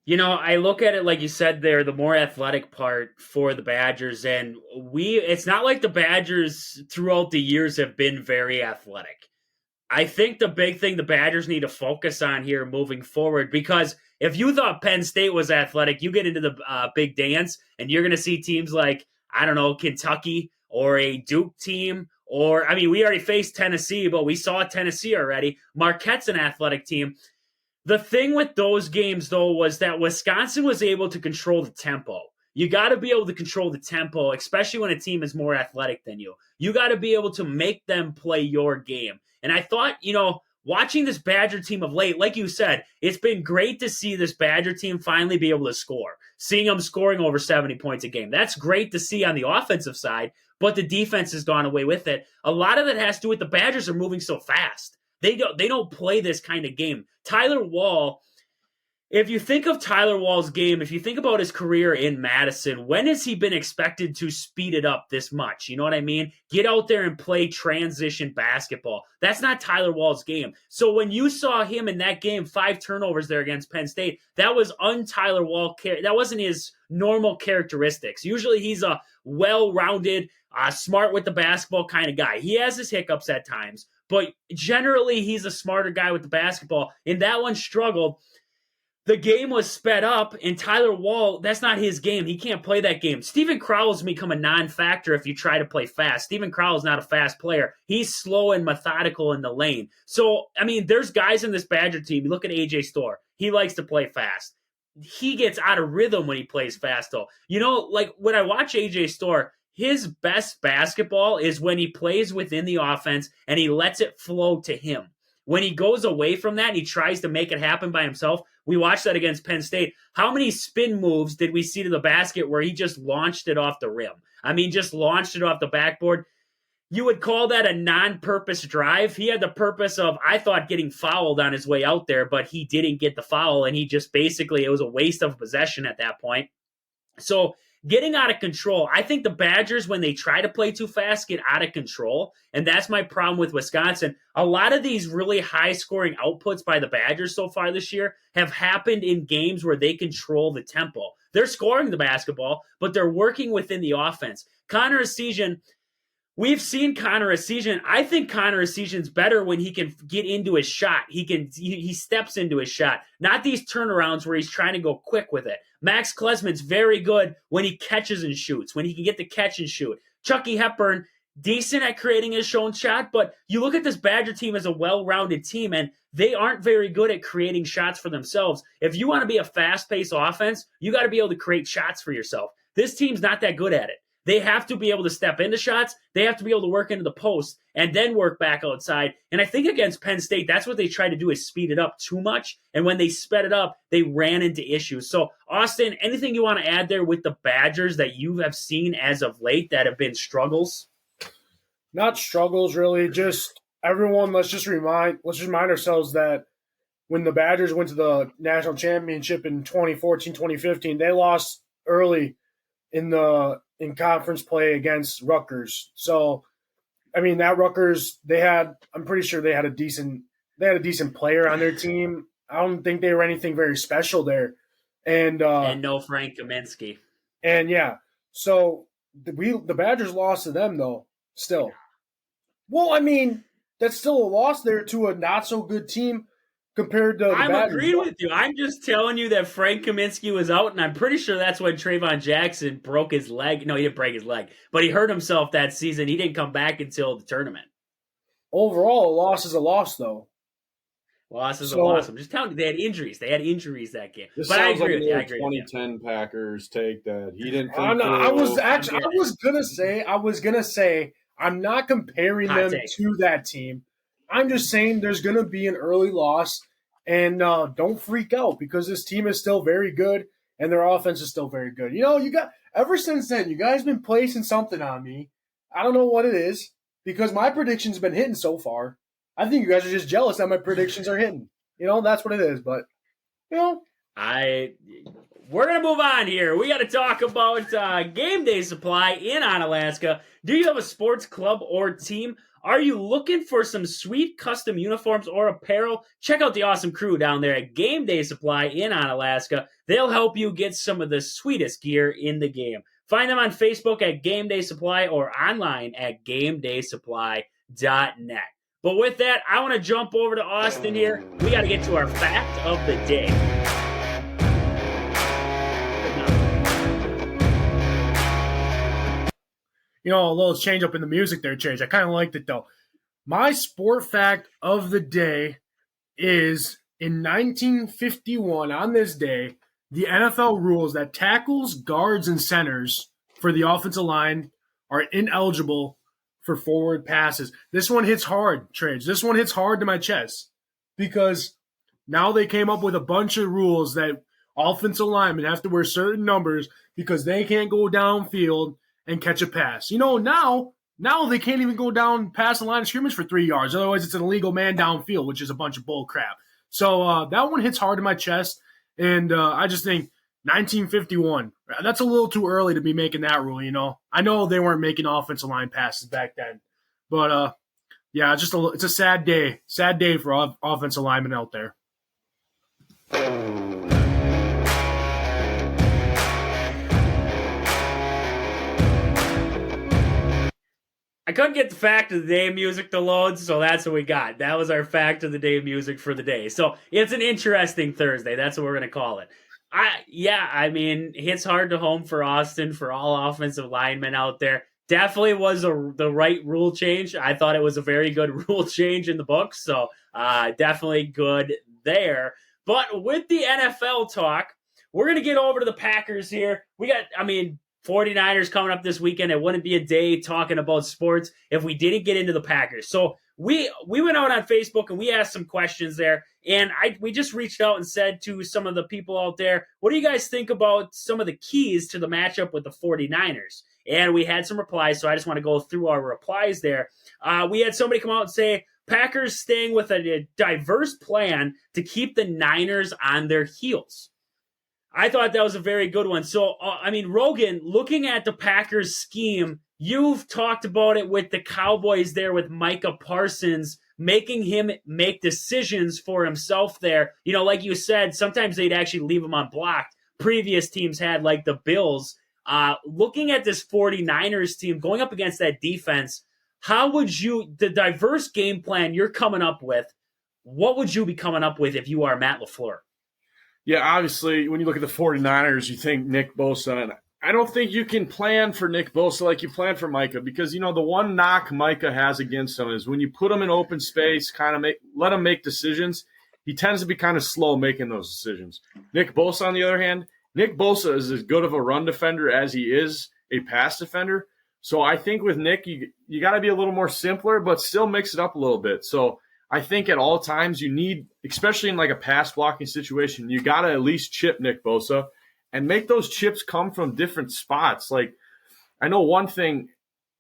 I look at it like you said there, the more athletic part for the Badgers, and it's not like the Badgers throughout the years have been very athletic. I think the big thing the Badgers need to focus on here moving forward, because if you thought Penn State was athletic, you get into the big dance and you're going to see teams like, I don't know, Kentucky or a Duke team, or, I mean, we already faced Tennessee, but we saw Tennessee already. Marquette's an athletic team. The thing with those games, though, was that Wisconsin was able to control the tempo. You got to be able to control the tempo, especially when a team is more athletic than you. You got to be able to make them play your game. And I thought, watching this Badger team of late, like you said, it's been great to see this Badger team finally be able to score. Seeing them scoring over 70 points a game. That's great to see on the offensive side, but the defense has gone away with it. A lot of it has to do with the Badgers are moving so fast. They don't play this kind of game. Tyler Wall, if you think of Tyler Wall's game, if you think about his career in Madison, when has he been expected to speed it up this much? You know what I mean? Get out there and play transition basketball. That's not Tyler Wall's game. So when you saw him in that game, 5 turnovers there against Penn State, that was un-Tyler Wall. That wasn't his normal characteristics. Usually he's a well-rounded, smart with the basketball kind of guy. He has his hiccups at times, but generally he's a smarter guy with the basketball. And that one struggled. The game was sped up, and Tyler Wall, that's not his game. He can't play that game. Steven Crowell's become a non-factor if you try to play fast. Steven Crowell's not a fast player. He's slow and methodical in the lane. So, I mean, there's guys in this Badger team. You look at A.J. Storr. He likes to play fast. He gets out of rhythm when he plays fast, though. Like when I watch A.J. Storr, his best basketball is when he plays within the offense and he lets it flow to him. When he goes away from that and he tries to make it happen by himself, we watched that against Penn State. How many spin moves did we see to the basket where he just launched it off the rim? I mean, just launched it off the backboard. You would call that a non-purpose drive. He had the purpose of, I thought, getting fouled on his way out there, but he didn't get the foul, and he just basically, it was a waste of possession at that point. So getting out of control, I think the Badgers, when they try to play too fast, get out of control. And that's my problem with Wisconsin. A lot of these really high scoring outputs by the Badgers so far this year have happened in games where they control the tempo. They're scoring the basketball, but they're working within the offense. Connor Essegian, we've seen Connor Essegian. I think Connor Essegian's better when he can get into his shot. He steps into his shot, not these turnarounds where he's trying to go quick with it. Max Klesman's very good when he catches and shoots, when he can get the catch and shoot. Chucky Hepburn, decent at creating his own shot, but you look at this Badger team as a well-rounded team, and they aren't very good at creating shots for themselves. If you want to be a fast-paced offense, you got to be able to create shots for yourself. This team's not that good at it. They have to be able to step into shots. They have to be able to work into the post and then work back outside. And I think against Penn State, that's what they tried to do, is speed it up too much. And when they sped it up, they ran into issues. So, Austin, anything you want to add there with the Badgers that you have seen as of late that have been struggles? Not struggles, really. Just everyone, let's remind ourselves that when the Badgers went to the national championship in 2014, 2015, they lost early in conference play against Rutgers. So, I mean, that Rutgers, I'm pretty sure they had a decent player on their team. I don't think they were anything very special there. And no Frank Kaminsky. And yeah, so the Badgers lost to them though. Still, well, I mean, that's still a loss there to a not so good team compared to the I'm Badgers. agreeing with you. I'm just telling you that Frank Kaminsky was out, and I'm pretty sure that's when Trayvon Jackson broke his leg. No, he didn't break his leg, but he hurt himself that season. He didn't come back until the tournament. Overall, a loss is a loss, though. Loss is a loss. I'm just telling you, they had injuries. They had injuries that game. This but I sounds agree like with you. I an agree 2010 Packers take that he didn't think I was gonna say I'm not comparing Hot them take. to that team. I'm just saying there's gonna be an early loss, and don't freak out because this team is still very good and their offense is still very good. You know, ever since then, you guys been placing something on me. I don't know what it is because my predictions have been hitting so far. I think you guys are just jealous that my predictions are hitting. You know, that's what it is. But, you know. We're going to move on here. We got to talk about game day supply in Onalaska. Do you have a sports club or team? Are you looking for some sweet custom uniforms or apparel? Check out the awesome crew down there at Game Day Supply in Onalaska. They'll help you get some of the sweetest gear in the game. Find them on Facebook at Game Day Supply or online at GameDaySupply.net. But with that, I want to jump over to Austin here. We got to get to our fact of the day. You know, a little change up in the music there, Chase. I kind of liked it, though. My sport fact of the day is in 1951, on this day, the NFL rules that tackles, guards, and centers for the offensive line are ineligible for forward passes. This one hits hard, Trades. This one hits hard to my chest because now they came up with a bunch of rules that offensive linemen have to wear certain numbers because they can't go downfield and catch a pass. You know, now they can't even go down past the line of scrimmage for 3 yards. Otherwise, it's an illegal man downfield, which is a bunch of bull crap. So that one hits hard in my chest, and I just think 1951, that's a little too early to be making that rule, you know. I know they weren't making offensive line passes back then, but yeah, it's a sad day for offensive linemen out there. I couldn't get the fact of the day music to load, so that's what we got. That was our fact of the day music for the day. So it's an interesting Thursday. That's what we're going to call it. I mean, hits hard to home for Austin, for all offensive linemen out there. Definitely was the right rule change. I thought it was a very good rule change in the book, so definitely good there. But with the NFL talk, we're going to get over to the Packers here. We got, 49ers coming up this weekend. It wouldn't be a day talking about sports if we didn't get into the Packers. So we went out on Facebook and we asked some questions there. And we just reached out and said to some of the people out there, what do you guys think about some of the keys to the matchup with the 49ers? And we had some replies, so I just want to go through our replies there. We had somebody come out and say, Packers staying with a diverse plan to keep the Niners on their heels. I thought that was a very good one. So, Rogan, looking at the Packers scheme, you've talked about it with the Cowboys there with Micah Parsons, making him make decisions for himself there. Like you said, sometimes they'd actually leave him unblocked. Previous teams had, like the Bills. Looking at this 49ers team going up against that defense, how would the diverse game plan you're coming up with, what would you be coming up with if you are Matt LaFleur? Yeah, obviously, when you look at the 49ers, you think Nick Bosa. And I don't think you can plan for Nick Bosa like you plan for Micah because, the one knock Micah has against him is when you put him in open space, kind of let him make decisions, he tends to be kind of slow making those decisions. Nick Bosa, on the other hand, Nick Bosa is as good of a run defender as he is a pass defender. So I think with Nick, you got to be a little more simpler, but still mix it up a little bit. So I think at all times you need, especially in like a pass blocking situation, you got to at least chip Nick Bosa and make those chips come from different spots. Like, I know one thing,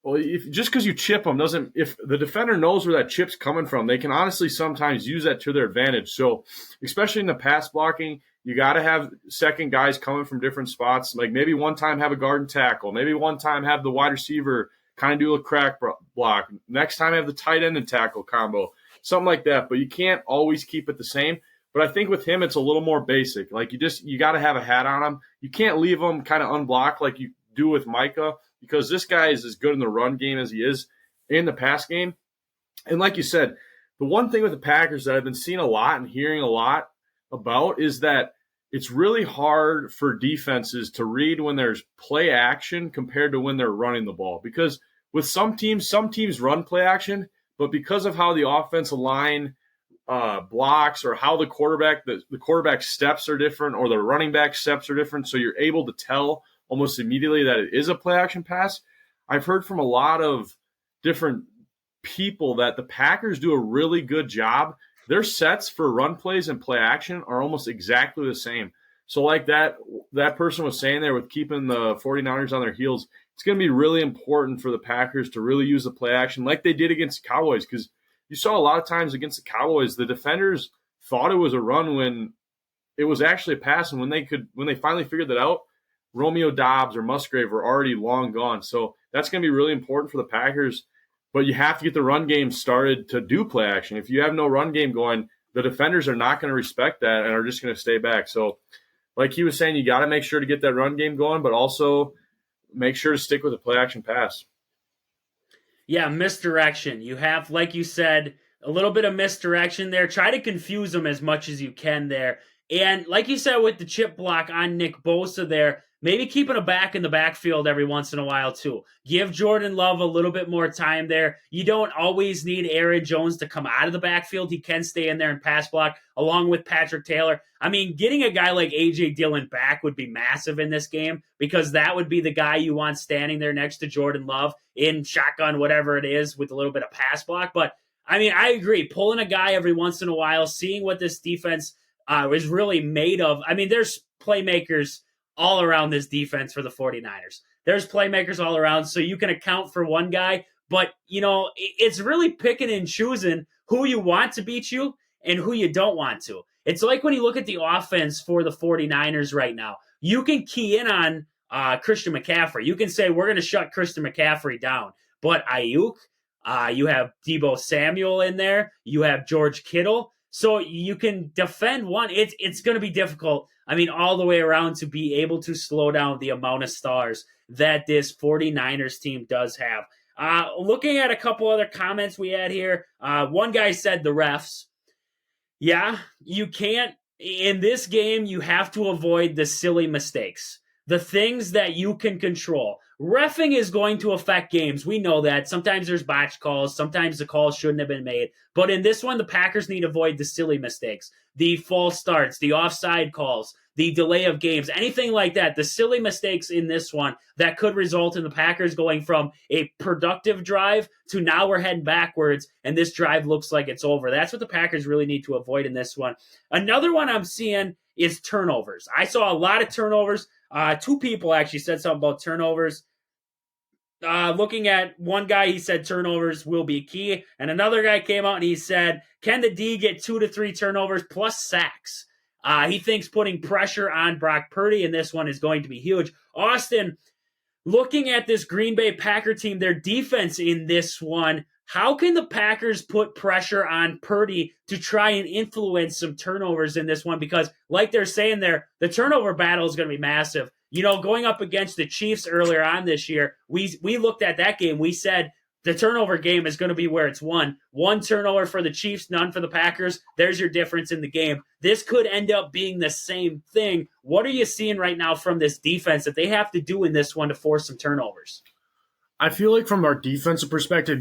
well, just because you chip them doesn't, if the defender knows where that chip's coming from, they can honestly sometimes use that to their advantage. So especially in the pass blocking, you got to have second guys coming from different spots. Like maybe one time have a guard and tackle. Maybe one time have the wide receiver kind of do a crack block. Next time have the tight end and tackle combo. Something like that, but you can't always keep it the same. But I think with him, it's a little more basic. Like you got to have a hat on him. You can't leave him kind of unblocked like you do with Micah because this guy is as good in the run game as he is in the pass game. And like you said, the one thing with the Packers that I've been seeing a lot and hearing a lot about is that it's really hard for defenses to read when there's play action compared to when they're running the ball. Because with some teams run play action, but because of how the offensive line blocks or how the quarterback steps are different or the running back steps are different, so you're able to tell almost immediately that it is a play action pass. I've heard from a lot of different people that the Packers do a really good job. Their sets for run plays and play action are almost exactly the same. So like that person was saying there with keeping the 49ers on their heels, it's going to be really important for the Packers to really use the play action like they did against the Cowboys because you saw a lot of times against the Cowboys, the defenders thought it was a run when it was actually a pass. And when they finally figured that out, Romeo Doubs or Musgrave were already long gone. So that's going to be really important for the Packers. But you have to get the run game started to do play action. If you have no run game going, the defenders are not going to respect that and are just going to stay back. So like he was saying, you got to make sure to get that run game going, but also make sure to stick with the play action pass. Yeah, misdirection. You have, like you said, a little bit of misdirection there. Try to confuse them as much as you can there. And like you said with the chip block on Nick Bosa there, maybe keeping a back in the backfield every once in a while too. Give Jordan Love a little bit more time there. You don't always need Aaron Jones to come out of the backfield. He can stay in there and pass block along with Patrick Taylor. I mean, getting a guy like A.J. Dillon back would be massive in this game because that would be the guy you want standing there next to Jordan Love in shotgun, whatever it is, with a little bit of pass block. But, I mean, I agree. Pulling a guy every once in a while, seeing what this defense is really made of. I mean, there's playmakers all around this defense for the 49ers. There's playmakers all around, so you can account for one guy. But, it's really picking and choosing who you want to beat you and who you don't want to. It's like when you look at the offense for the 49ers right now, you can key in on Christian McCaffrey. You can say, we're going to shut Christian McCaffrey down. But Ayuk, you have Deebo Samuel in there. You have George Kittle. So you can defend one. It's going to be difficult, I mean, all the way around to be able to slow down the amount of stars that this 49ers team does have. Looking at a couple other comments we had here, one guy said the refs. Yeah, you can't. In this game, you have to avoid the silly mistakes, the things that you can control. Reffing is going to affect games. We know that. Sometimes there's botch calls. Sometimes the calls shouldn't have been made. But in this one, the Packers need to avoid the silly mistakes, the false starts, the offside calls, the delay of games, anything like that. The silly mistakes in this one that could result in the Packers going from a productive drive to now we're heading backwards and this drive looks like it's over. That's what the Packers really need to avoid in this one. Another one I'm seeing is turnovers. I saw a lot of turnovers. Two people actually said something about turnovers. Looking at one guy, he said turnovers will be key. And another guy came out and he said, can the D get 2 to 3 turnovers plus sacks? He thinks putting pressure on Brock Purdy in this one is going to be huge. Austin, looking at this Green Bay Packer team, their defense in this one, how can the Packers put pressure on Purdy to try and influence some turnovers in this one? Because, like they're saying there, the turnover battle is going to be massive. Going up against the Chiefs earlier on this year, we looked at that game. We said the turnover game is going to be where it's won. One turnover for the Chiefs, none for the Packers. There's your difference in the game. This could end up being the same thing. What are you seeing right now from this defense that they have to do in this one to force some turnovers? I feel like from our defensive perspective,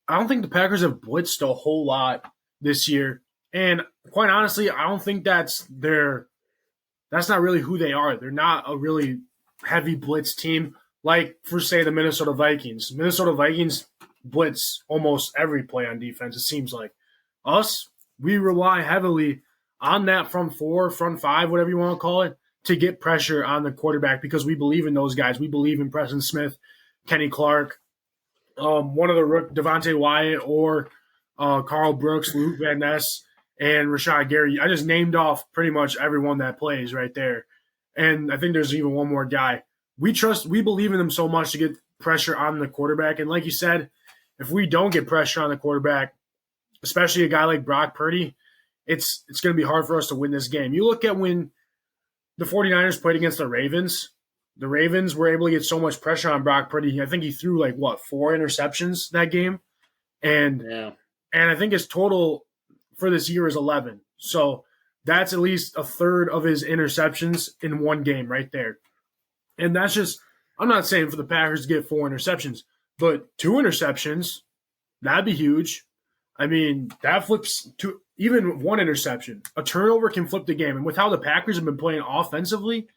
I don't think the Packers have blitzed a whole lot this year. And quite honestly, I don't think that's not really who they are. They're not a really heavy blitz team like, for, say, the Minnesota Vikings. Minnesota Vikings blitz almost every play on defense, it seems like. Us, we rely heavily on that front four, front five, whatever you want to call it, to get pressure on the quarterback because we believe in those guys. We believe in Preston Smith, Kenny Clark, one of the Devontae Wyatt, or Carl Brooks, Luke Van Ness, and Rashad Gary. I just named off pretty much everyone that plays right there. And I think there's even one more guy. We believe in them so much to get pressure on the quarterback. And like you said, if we don't get pressure on the quarterback, especially a guy like Brock Purdy, it's going to be hard for us to win this game. You look at when the 49ers played against the Ravens were able to get so much pressure on Brock Purdy. I think he threw 4 interceptions that game. And I think his total for this year is 11. So that's at least a third of his interceptions in one game right there. And that's just, I'm not saying for the Packers to get 4 interceptions, but 2 interceptions, that'd be huge. I mean, that flips to even 1 interception. A turnover can flip the game. And with how the Packers have been playing offensively,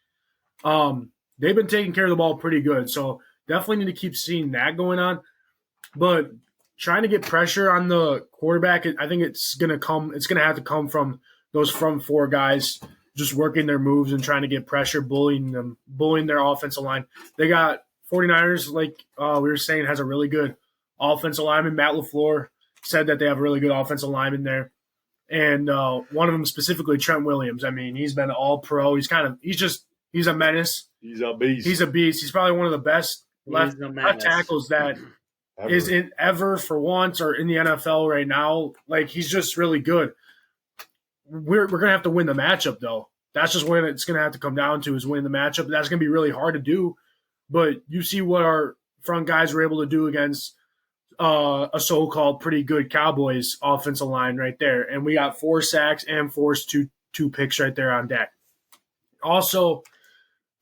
they've been taking care of the ball pretty good. So definitely need to keep seeing that going on. But trying to get pressure on the quarterback, I think it's going to have to come from those front 4 guys just working their moves and trying to get pressure, bullying their offensive line. They got 49ers, like we were saying, has a really good offensive lineman. Matt LaFleur said that they have a really good offensive lineman there. And one of them specifically, Trent Williams. I mean, he's been all pro. He's a menace. He's a beast. He's a beast. He's probably one of the best left tackles that is in ever for once or in the NFL right now. Like, he's just really good. We're going to have to win the matchup, though. That's just when it's going to have to come down to is win the matchup. That's going to be really hard to do. But you see what our front guys were able to do against a so-called pretty good Cowboys offensive line right there. And we got 4 sacks and forced two picks right there on deck. Also,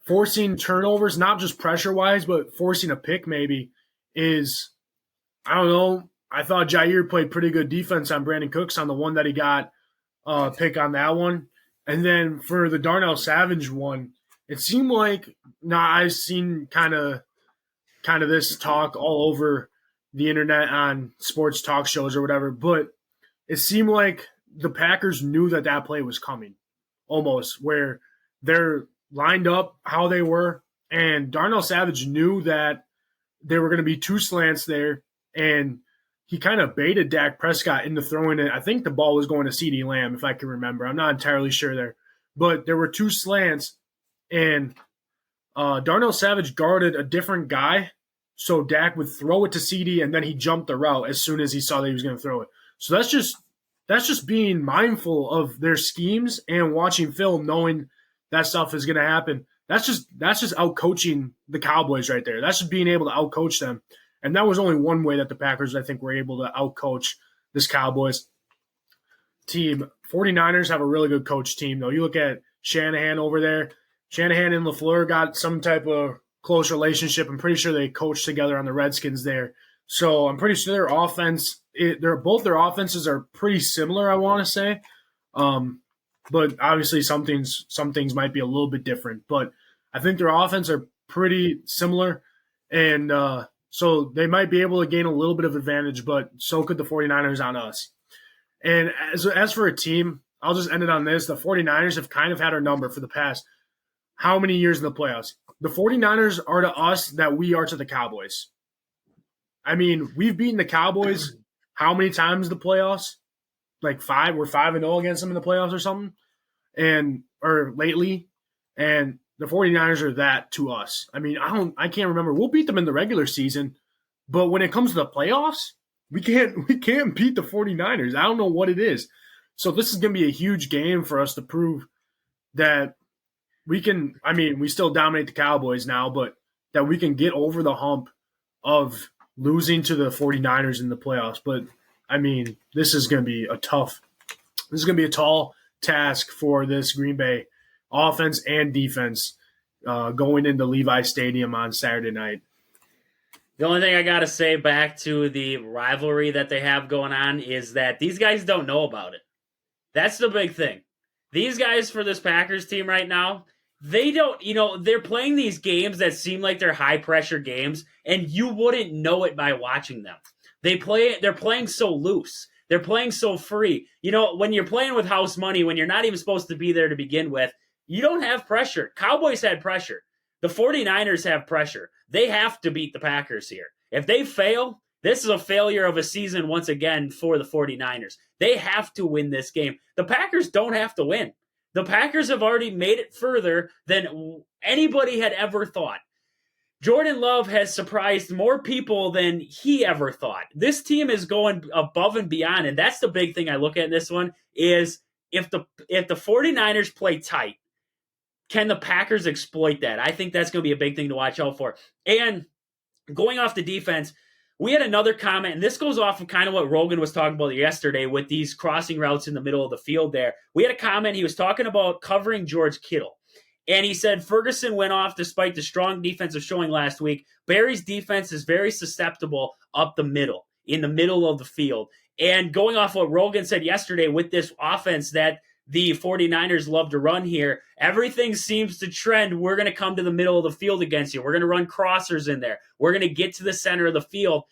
forcing turnovers, not just pressure-wise, but forcing a pick maybe is, I don't know. I thought Jair played pretty good defense on Brandon Cooks on the one that he got pick on that one. And then for the Darnell Savage one, it seemed like I've seen kind of this talk all over the internet on sports talk shows or whatever, but it seemed like the Packers knew that play was coming almost, where they're lined up how they were, and Darnell Savage knew that there were going to be 2 slants there, and he kind of baited Dak Prescott into throwing it. I think the ball was going to CeeDee Lamb, if I can remember. I'm not entirely sure there. But there were 2 slants, and Darnell Savage guarded a different guy, so Dak would throw it to CeeDee, and then he jumped the route as soon as he saw that he was going to throw it. So that's just being mindful of their schemes and watching film, knowing that stuff is going to happen. That's just out-coaching the Cowboys right there. That's just being able to out-coach them. And that was only one way that the Packers, I think, were able to out-coach this Cowboys team. 49ers have a really good coach team, though. You look at Shanahan over there. Shanahan and LaFleur got some type of close relationship. I'm pretty sure they coached together on the Redskins there. So I'm pretty sure their offense, both their offenses are pretty similar, I want to say. But obviously some things might be a little bit different. But I think their offense are pretty similar. And so they might be able to gain a little bit of advantage, but so could the 49ers on us. And as for a team, I'll just end it on this. The 49ers have kind of had our number for the past how many years in the playoffs? The 49ers are to us that we are to the Cowboys. I mean, we've beaten the Cowboys how many times in the playoffs? Like 5. We're 5-0 against them in the playoffs or something. or lately, and the 49ers are that to us. I mean, I can't remember. We'll beat them in the regular season, but when it comes to the playoffs, we can't beat the 49ers. I don't know what it is. So this is going to be a huge game for us to prove that we can. I mean, we still dominate the Cowboys now, but that we can get over the hump of losing to the 49ers in the playoffs. But I mean, this is going to be a tall task for this Green Bay offense and defense going into Levi Stadium on Saturday night. The only thing I got to say back to the rivalry that they have going on is that these guys don't know about it. That's the big thing. These guys for this Packers team right now, they don't, they're playing these games that seem like they're high-pressure games, and you wouldn't know it by watching them. They're playing so loose. They're playing so free. When you're playing with house money, when you're not even supposed to be there to begin with, you don't have pressure. Cowboys had pressure. The 49ers have pressure. They have to beat the Packers here. If they fail, this is a failure of a season once again for the 49ers. They have to win this game. The Packers don't have to win. The Packers have already made it further than anybody had ever thought. Jordan Love has surprised more people than he ever thought. This team is going above and beyond, and that's the big thing I look at in this one is if the 49ers play tight, can the Packers exploit that? I think that's going to be a big thing to watch out for. And going off the defense, we had another comment, and this goes off of kind of what Rogan was talking about yesterday with these crossing routes in the middle of the field there. We had a comment, he was talking about covering George Kittle. And he said Ferguson went off despite the strong defensive showing last week. Barry's defense is very susceptible up the middle, in the middle of the field. And going off what Rogan said yesterday with this offense that the 49ers love to run here, everything seems to trend. We're going to come to the middle of the field against you. We're going to run crossers in there. We're going to get to the center of the field.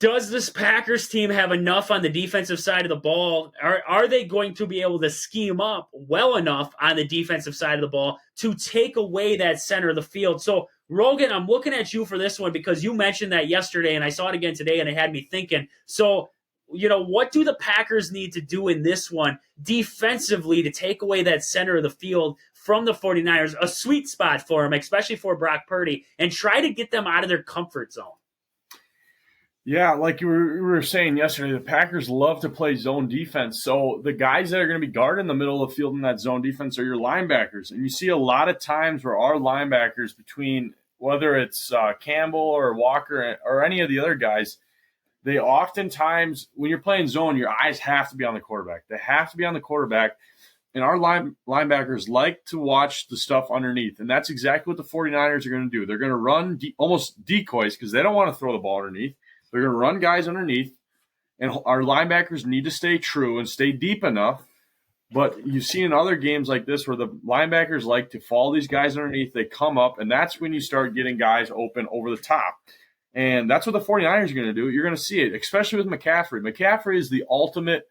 Does this Packers team have enough on the defensive side of the ball? Are they going to be able to scheme up well enough on the defensive side of the ball to take away that center of the field? So, Rogan, I'm looking at you for this one because you mentioned that yesterday, and I saw it again today, and it had me thinking. So, what do the Packers need to do in this one defensively to take away that center of the field from the 49ers, a sweet spot for them, especially for Brock Purdy, and try to get them out of their comfort zone? Yeah, like you were saying yesterday, the Packers love to play zone defense. So the guys that are going to be guarding the middle of the field in that zone defense are your linebackers. And you see a lot of times where our linebackers, between whether it's Campbell or Walker or any of the other guys, they oftentimes, when you're playing zone, your eyes have to be on the quarterback. They have to be on the quarterback. And our linebackers like to watch the stuff underneath. And that's exactly what the 49ers are going to do. They're going to run almost decoys because they don't want to throw the ball underneath. They're going to run guys underneath, and our linebackers need to stay true and stay deep enough. But you see in other games like this where the linebackers like to follow these guys underneath, they come up, and that's when you start getting guys open over the top. And that's what the 49ers are going to do. You're going to see it, especially with McCaffrey. McCaffrey is the ultimate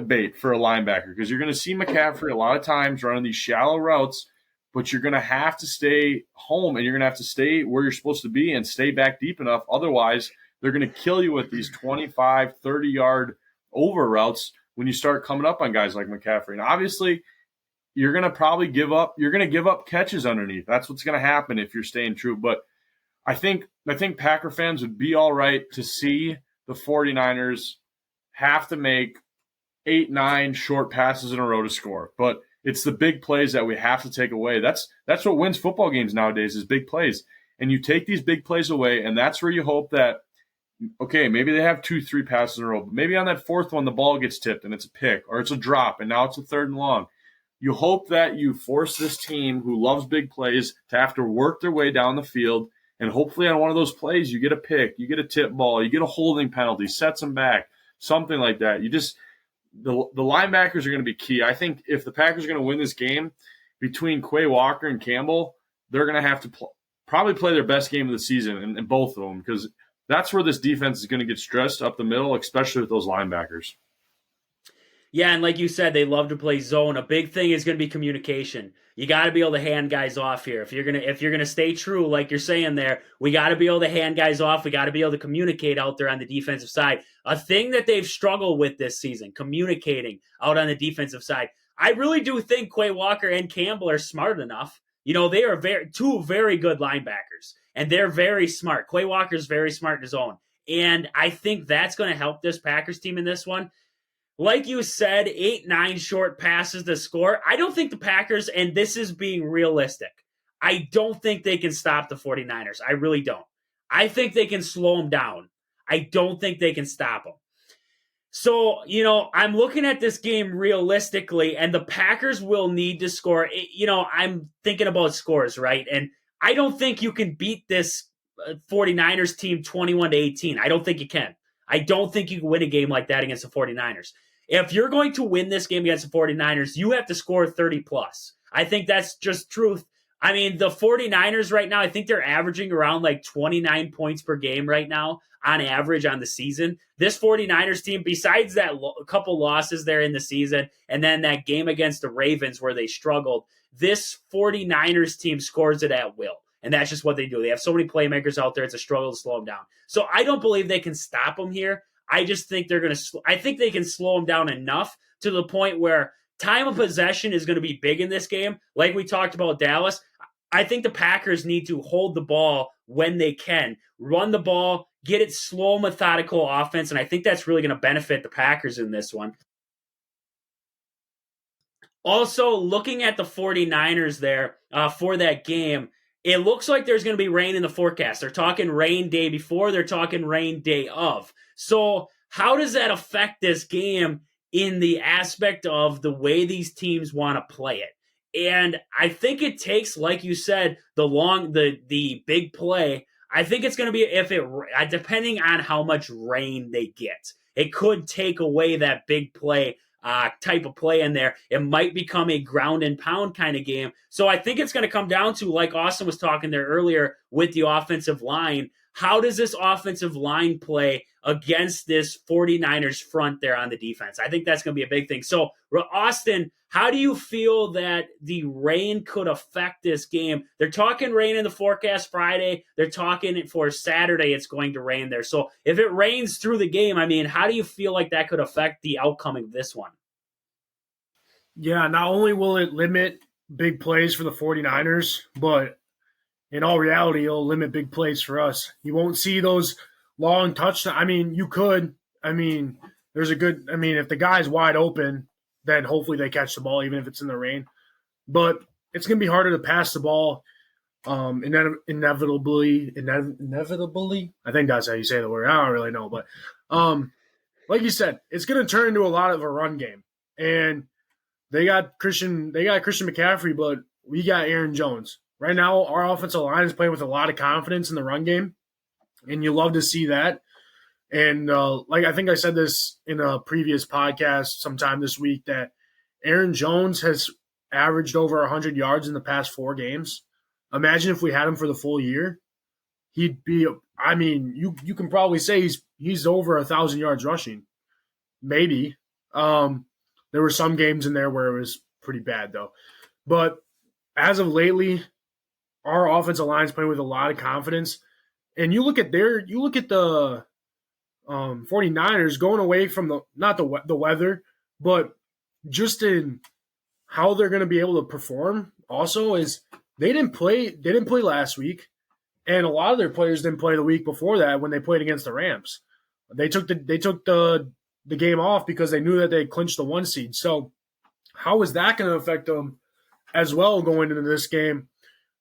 bait for a linebacker because you're going to see McCaffrey a lot of times running these shallow routes, but you're going to have to stay home and you're going to have to stay where you're supposed to be and stay back deep enough. Otherwise, they're going to kill you with these 25, 30-yard over routes when you start coming up on guys like McCaffrey. And obviously, you're going to probably give up. You're going to give up catches underneath. That's what's going to happen if you're staying true. But I think Packer fans would be all right to see the 49ers have to make 8, 9 short passes in a row to score. But it's the big plays that we have to take away. That's what wins football games nowadays is big plays. And you take these big plays away, and that's where you hope that, okay, maybe they have 2, 3 passes in a row, but maybe on that fourth one the ball gets tipped and it's a pick or it's a drop and now it's a 3rd and long. You hope that you force this team who loves big plays to have to work their way down the field, and hopefully on one of those plays you get a pick, you get a tip ball, you get a holding penalty, sets them back, something like that. The linebackers are going to be key. I think if the Packers are going to win this game, between Quay Walker and Campbell, they're going to have to probably play their best game of the season in both of them because that's where this defense is going to get stressed up the middle, especially with those linebackers. Yeah, and like you said, they love to play zone. A big thing is going to be communication. You got to be able to hand guys off here. If you're gonna stay true, like you're saying there, we got to be able to hand guys off. We got to be able to communicate out there on the defensive side. A thing that they've struggled with this season, communicating out on the defensive side. I really do think Quay Walker and Campbell are smart enough. They are two very good linebackers, and they're very smart. Quay Walker's very smart in his own. And I think that's going to help this Packers team in this one. Like you said, 8-9 short passes to score. I don't think the Packers, and this is being realistic, I don't think they can stop the 49ers. I really don't. I think they can slow them down. I don't think they can stop them. So, I'm looking at this game realistically, and the Packers will need to score. I'm thinking about scores, right? And I don't think you can beat this 49ers team 21-18. I don't think you can. I don't think you can win a game like that against the 49ers. If you're going to win this game against the 49ers, you have to score 30 plus. I think that's just truth. I mean, the 49ers right now, I think they're averaging around like 29 points per game right now on average on the season. This 49ers team, besides that couple losses there in the season and then that game against the Ravens where they struggled, this 49ers team scores it at will. And that's just what they do. They have so many playmakers out there. It's a struggle to slow them down. So I don't believe they can stop them here. I just think I think they can slow them down enough to the point where time of possession is going to be big in this game. Like we talked about Dallas, I think the Packers need to hold the ball when they can, run the ball, get it slow, methodical offense, and I think that's really going to benefit the Packers in this one. Also, looking at the 49ers there for that game, it looks like there's going to be rain in the forecast. They're talking rain day before, they're talking rain day of. So how does that affect this game in the aspect of the way these teams want to play it? And I think it takes, like you said, the big play. I think it's going to be depending on how much rain they get. It could take away that big play type of play in there. It might become a ground and pound kind of game. So I think it's going to come down to, like Austin was talking there earlier with the offensive line, how does this offensive line play against this 49ers front there on the defense? I think that's going to be a big thing. So, Austin, how do you feel that the rain could affect this game? They're talking rain in the forecast Friday. They're talking for Saturday it's going to rain there. So if it rains through the game, I mean, how do you feel like that could affect the outcome of this one? Yeah, not only will it limit big plays for the 49ers, but in all reality, it'll limit big plays for us. You won't see those long touchdowns. I mean, you could. I mean, if the guy's wide open, then hopefully they catch the ball, even if it's in the rain. But it's going to be harder to pass the ball inevitably. I think that's how you say the word. I don't really know. But like you said, it's going to turn into a lot of a run game. And they got Christian McCaffrey, but we got Aaron Jones. Right now, our offensive line is playing with a lot of confidence in the run game, and you love to see that. And I think I said this in a previous podcast sometime this week, that Aaron Jones has averaged over 100 yards in the past 4 games. Imagine if we had him for the full year. He'd be – I mean, you can probably say he's over 1,000 yards rushing. Maybe. There were some games in there where it was pretty bad, though. But as of lately – our offensive line is playing with a lot of confidence. And you look at the 49ers going away from not the weather, but just in how they're going to be able to perform also is they didn't play last week, and a lot of their players didn't play the week before that when they played against the Rams. They took the game off because they knew that they clinched the 1 seed. So how is that going to affect them as well going into this game?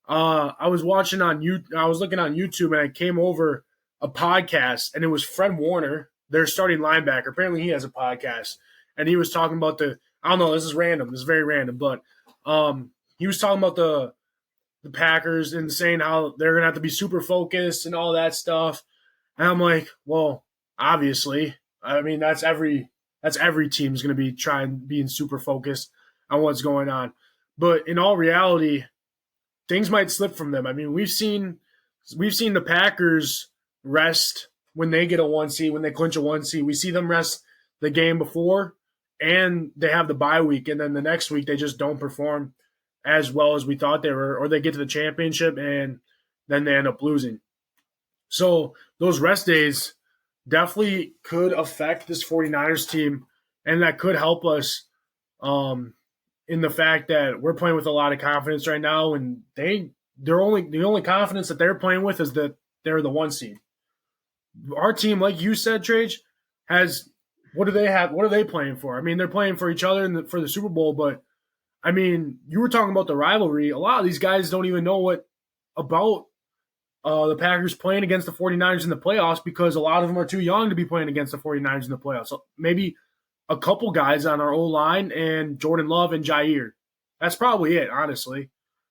I was looking on YouTube, and I came over a podcast, and it was Fred Warner, their starting linebacker. Apparently he has a podcast, and he was talking about I don't know, this is random. This is very random, but he was talking about the Packers and saying how they're going to have to be super focused and all that stuff. And I'm like, well, obviously, I mean, that's every team's going to be being super focused on what's going on. But in all reality, things might slip from them. I mean, we've seen the Packers rest when they get a 1 seed, when they clinch a 1 seed. We see them rest the game before, and they have the bye week, and then the next week they just don't perform as well as we thought they were, or they get to the championship and then they end up losing. So those rest days definitely could affect this 49ers team, and that could help us in the fact that we're playing with a lot of confidence right now, and the only confidence that they're playing with is that they're the 1 seed. Our team, like you said, Trage, has what do they have? What are they playing for? I mean, they're playing for each other for the Super Bowl, but I mean, you were talking about the rivalry. A lot of these guys don't even know what about the Packers playing against the 49ers in the playoffs because a lot of them are too young to be playing against the 49ers in the playoffs. So maybe a couple guys on our O-line and Jordan Love and Jair. That's probably it, honestly,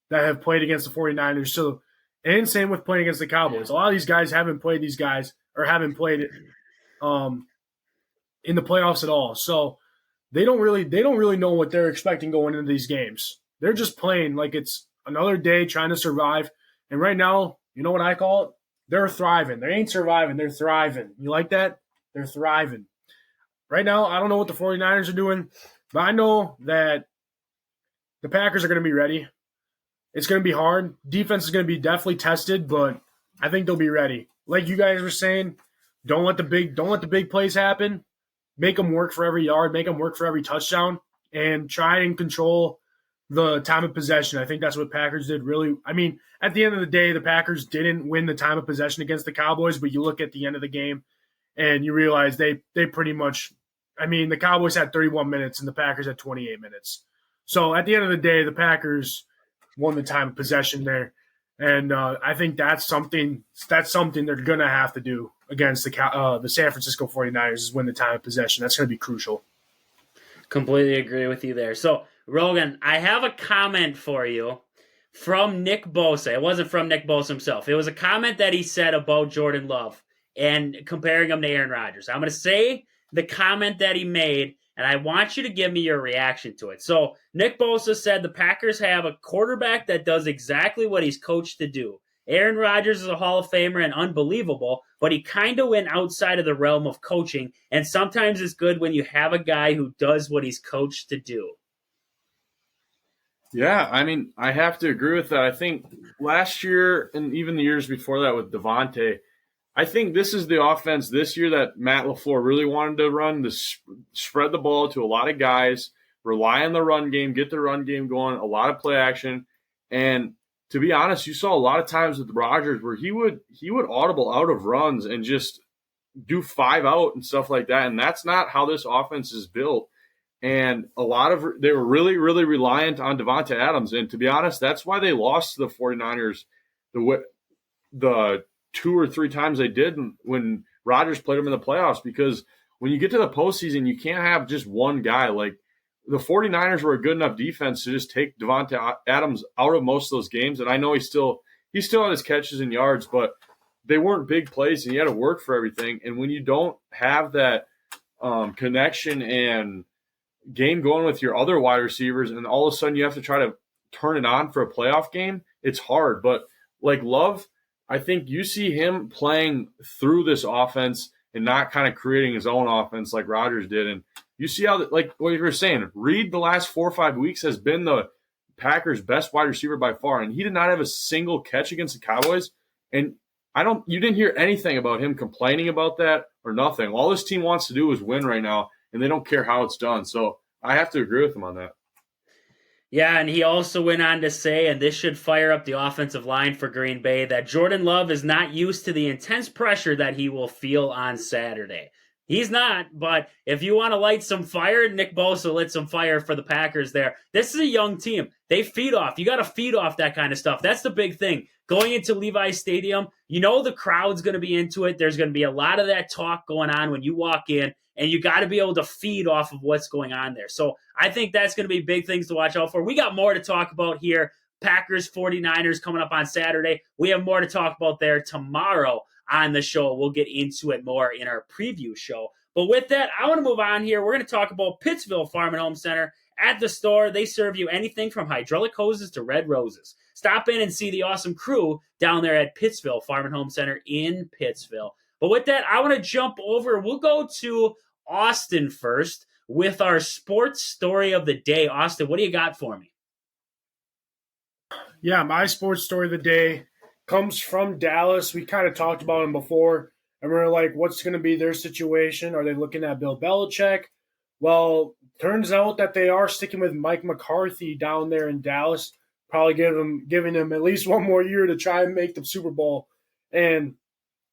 that have played against the 49ers. So, and same with playing against the Cowboys. A lot of these guys haven't played these guys or haven't played it in the playoffs at all. So they don't really know what they're expecting going into these games. They're just playing like it's another day trying to survive. And right now, you know what I call it? They're thriving. They ain't surviving. They're thriving. You like that? They're thriving. Right now, I don't know what the 49ers are doing, but I know that the Packers are going to be ready. It's going to be hard. Defense is going to be definitely tested, but I think they'll be ready. Like you guys were saying, don't let the big plays happen. Make them work for every yard, make them work for every touchdown, and try and control the time of possession. I think that's what Packers did really. I mean, at the end of the day, the Packers didn't win the time of possession against the Cowboys, but you look at the end of the game and you realize they pretty much – I mean, the Cowboys had 31 minutes and the Packers had 28 minutes. So at the end of the day, the Packers won the time of possession there. And I think that's something they're going to have to do against the San Francisco 49ers is win the time of possession. That's going to be crucial. Completely agree with you there. So, Rogan, I have a comment for you from Nick Bosa. It wasn't from Nick Bosa himself. It was a comment that he said about Jordan Love and comparing him to Aaron Rodgers. I'm going to say the comment that he made, and I want you to give me your reaction to it. So, Nick Bosa said the Packers have a quarterback that does exactly what he's coached to do. Aaron Rodgers is a Hall of Famer and unbelievable, but he kind of went outside of the realm of coaching, and sometimes it's good when you have a guy who does what he's coached to do. Yeah, I mean, I have to agree with that. I think last year and even the years before that with Devontae, I think this is the offense this year that Matt LaFleur really wanted to run, to spread the ball to a lot of guys, rely on the run game, get the run game going, a lot of play action. And to be honest, you saw a lot of times with Rodgers where he would audible out of runs and just do 5 out and stuff like that. And that's not how this offense is built. And they were really, really reliant on Devontae Adams. And to be honest, that's why they lost to the 49ers the 2 or 3 times they did when Rodgers played them in the playoffs, because when you get to the postseason, you can't have just one guy. Like the 49ers were a good enough defense to just take Devontae Adams out of most of those games. And I know he still had his catches and yards, but they weren't big plays and he had to work for everything. And when you don't have that connection and game going with your other wide receivers and all of a sudden you have to try to turn it on for a playoff game, it's hard. But like Love, I think you see him playing through this offense and not kind of creating his own offense like Rodgers did. And you see how, like what you were saying, Reed the last 4 or 5 weeks has been the Packers' best wide receiver by far, and he did not have a single catch against the Cowboys. And you didn't hear anything about him complaining about that or nothing. All this team wants to do is win right now, and they don't care how it's done. So I have to agree with him on that. Yeah, and he also went on to say, and this should fire up the offensive line for Green Bay, that Jordan Love is not used to the intense pressure that he will feel on Saturday. He's not, but if you want to light some fire, Nick Bosa lit some fire for the Packers there. This is a young team. They feed off. You got to feed off that kind of stuff. That's the big thing. Going into Levi's Stadium, you know the crowd's going to be into it. There's going to be a lot of that talk going on when you walk in, and you got to be able to feed off of what's going on there. So I think that's going to be big things to watch out for. We got more to talk about here. Packers, 49ers coming up on Saturday. We have more to talk about there tomorrow on the show. We'll get into it more in our preview show. But with that, I want to move on here. We're going to talk about Pittsville Farm and Home Center. At the store, they serve you anything from hydraulic hoses to red roses. Stop in and see the awesome crew down there at Pittsville Farm and Home Center in Pittsville. But with that, I want to jump over. We'll go to Austin first with our sports story of the day. Austin, what do you got for me? Yeah, my sports story of the day comes from Dallas. We kind of talked about him before, and we are like, what's going to be their situation? Are they looking at Bill Belichick? Well, turns out that they are sticking with Mike McCarthy down there in Dallas. Probably giving him at least one more year to try and make the Super Bowl. And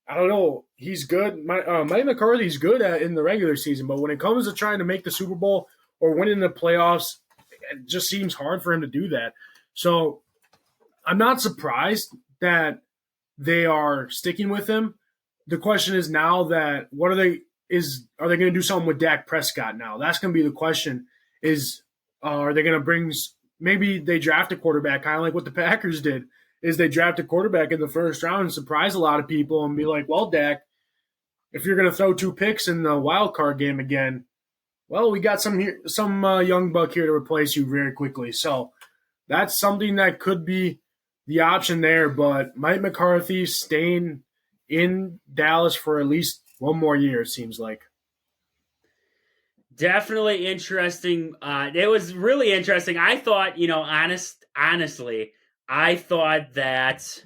I don't know, he's good. Mike McCarthy's good in the regular season, but when it comes to trying to make the Super Bowl or winning the playoffs, it just seems hard for him to do that. So I'm not surprised that they are sticking with him. The question is now that are they going to do something with Dak Prescott now? That's going to be the question. Are they going to bring maybe they draft a quarterback kind of like what the Packers did? Is they draft a quarterback in the first round and surprise a lot of people and be like, well, Dak, if you're going to throw 2 picks in the wild card game again, well, we got some young buck here to replace you very quickly. So that's something that could be the option there. But Mike McCarthy staying in Dallas for at least one more year, it seems like. Definitely interesting. It was really interesting. I thought, honestly, I thought that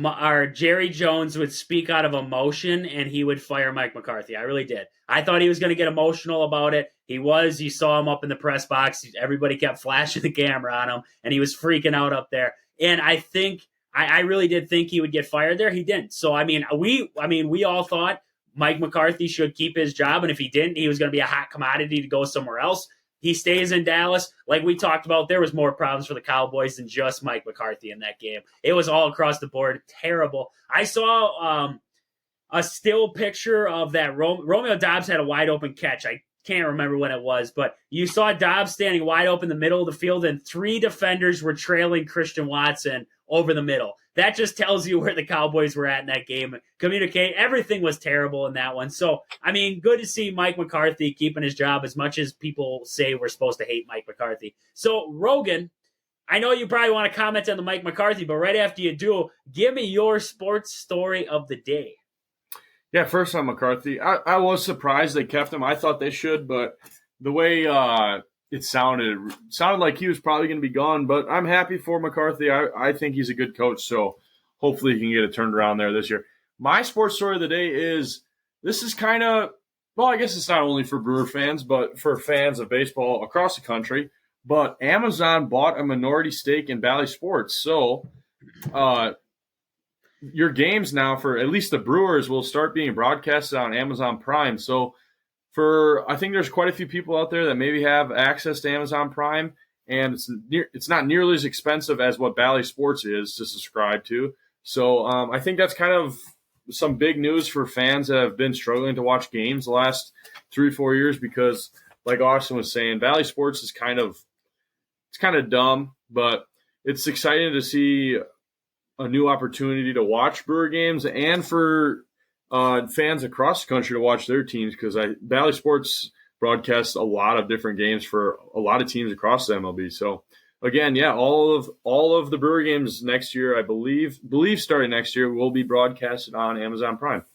our Jerry Jones would speak out of emotion and he would fire Mike McCarthy. I really did. I thought he was going to get emotional about it. He was. You saw him up in the press box. Everybody kept flashing the camera on him, and he was freaking out up there. And I really did think he would get fired there. He didn't. So we all thought Mike McCarthy should keep his job, and if he didn't, he was going to be a hot commodity to go somewhere else. He stays in Dallas. Like we talked about, there was more problems for the Cowboys than just Mike McCarthy in that game. It was all across the board. Terrible. I saw a still picture of that. Romeo Doubs had a wide open catch. I can't remember when it was, but you saw Dobbs standing wide open in the middle of the field, and 3 defenders were trailing Christian Watson over the middle. That just tells you where the Cowboys were at in that game. Communicate. Everything was terrible in that one. So, good to see Mike McCarthy keeping his job as much as people say we're supposed to hate Mike McCarthy. So, Rogan, I know you probably want to comment on the Mike McCarthy, but right after you do, give me your sports story of the day. Yeah, first on McCarthy, I was surprised they kept him. I thought they should, but the way it sounded like he was probably going to be gone. But I'm happy for McCarthy. I think he's a good coach, so hopefully he can get it turned around there this year. My sports story of the day is this is kind of, well, I guess it's not only for Brewer fans, but for fans of baseball across the country. But Amazon bought a minority stake in Bally Sports, so your games now for at least the Brewers will start being broadcasted on Amazon Prime. So I think there's quite a few people out there that maybe have access to Amazon Prime, and it's not nearly as expensive as what Bally Sports is to subscribe to. So I think that's kind of some big news for fans that have been struggling to watch games the last 3 or 4 years because, like Austin was saying, Bally Sports is kind of dumb, but it's exciting to see a new opportunity to watch Brewer games and for fans across the country to watch their teams because Bally Sports broadcasts a lot of different games for a lot of teams across the MLB. So again, yeah, all of the Brewer games next year, I believe starting next year, will be broadcasted on Amazon Prime.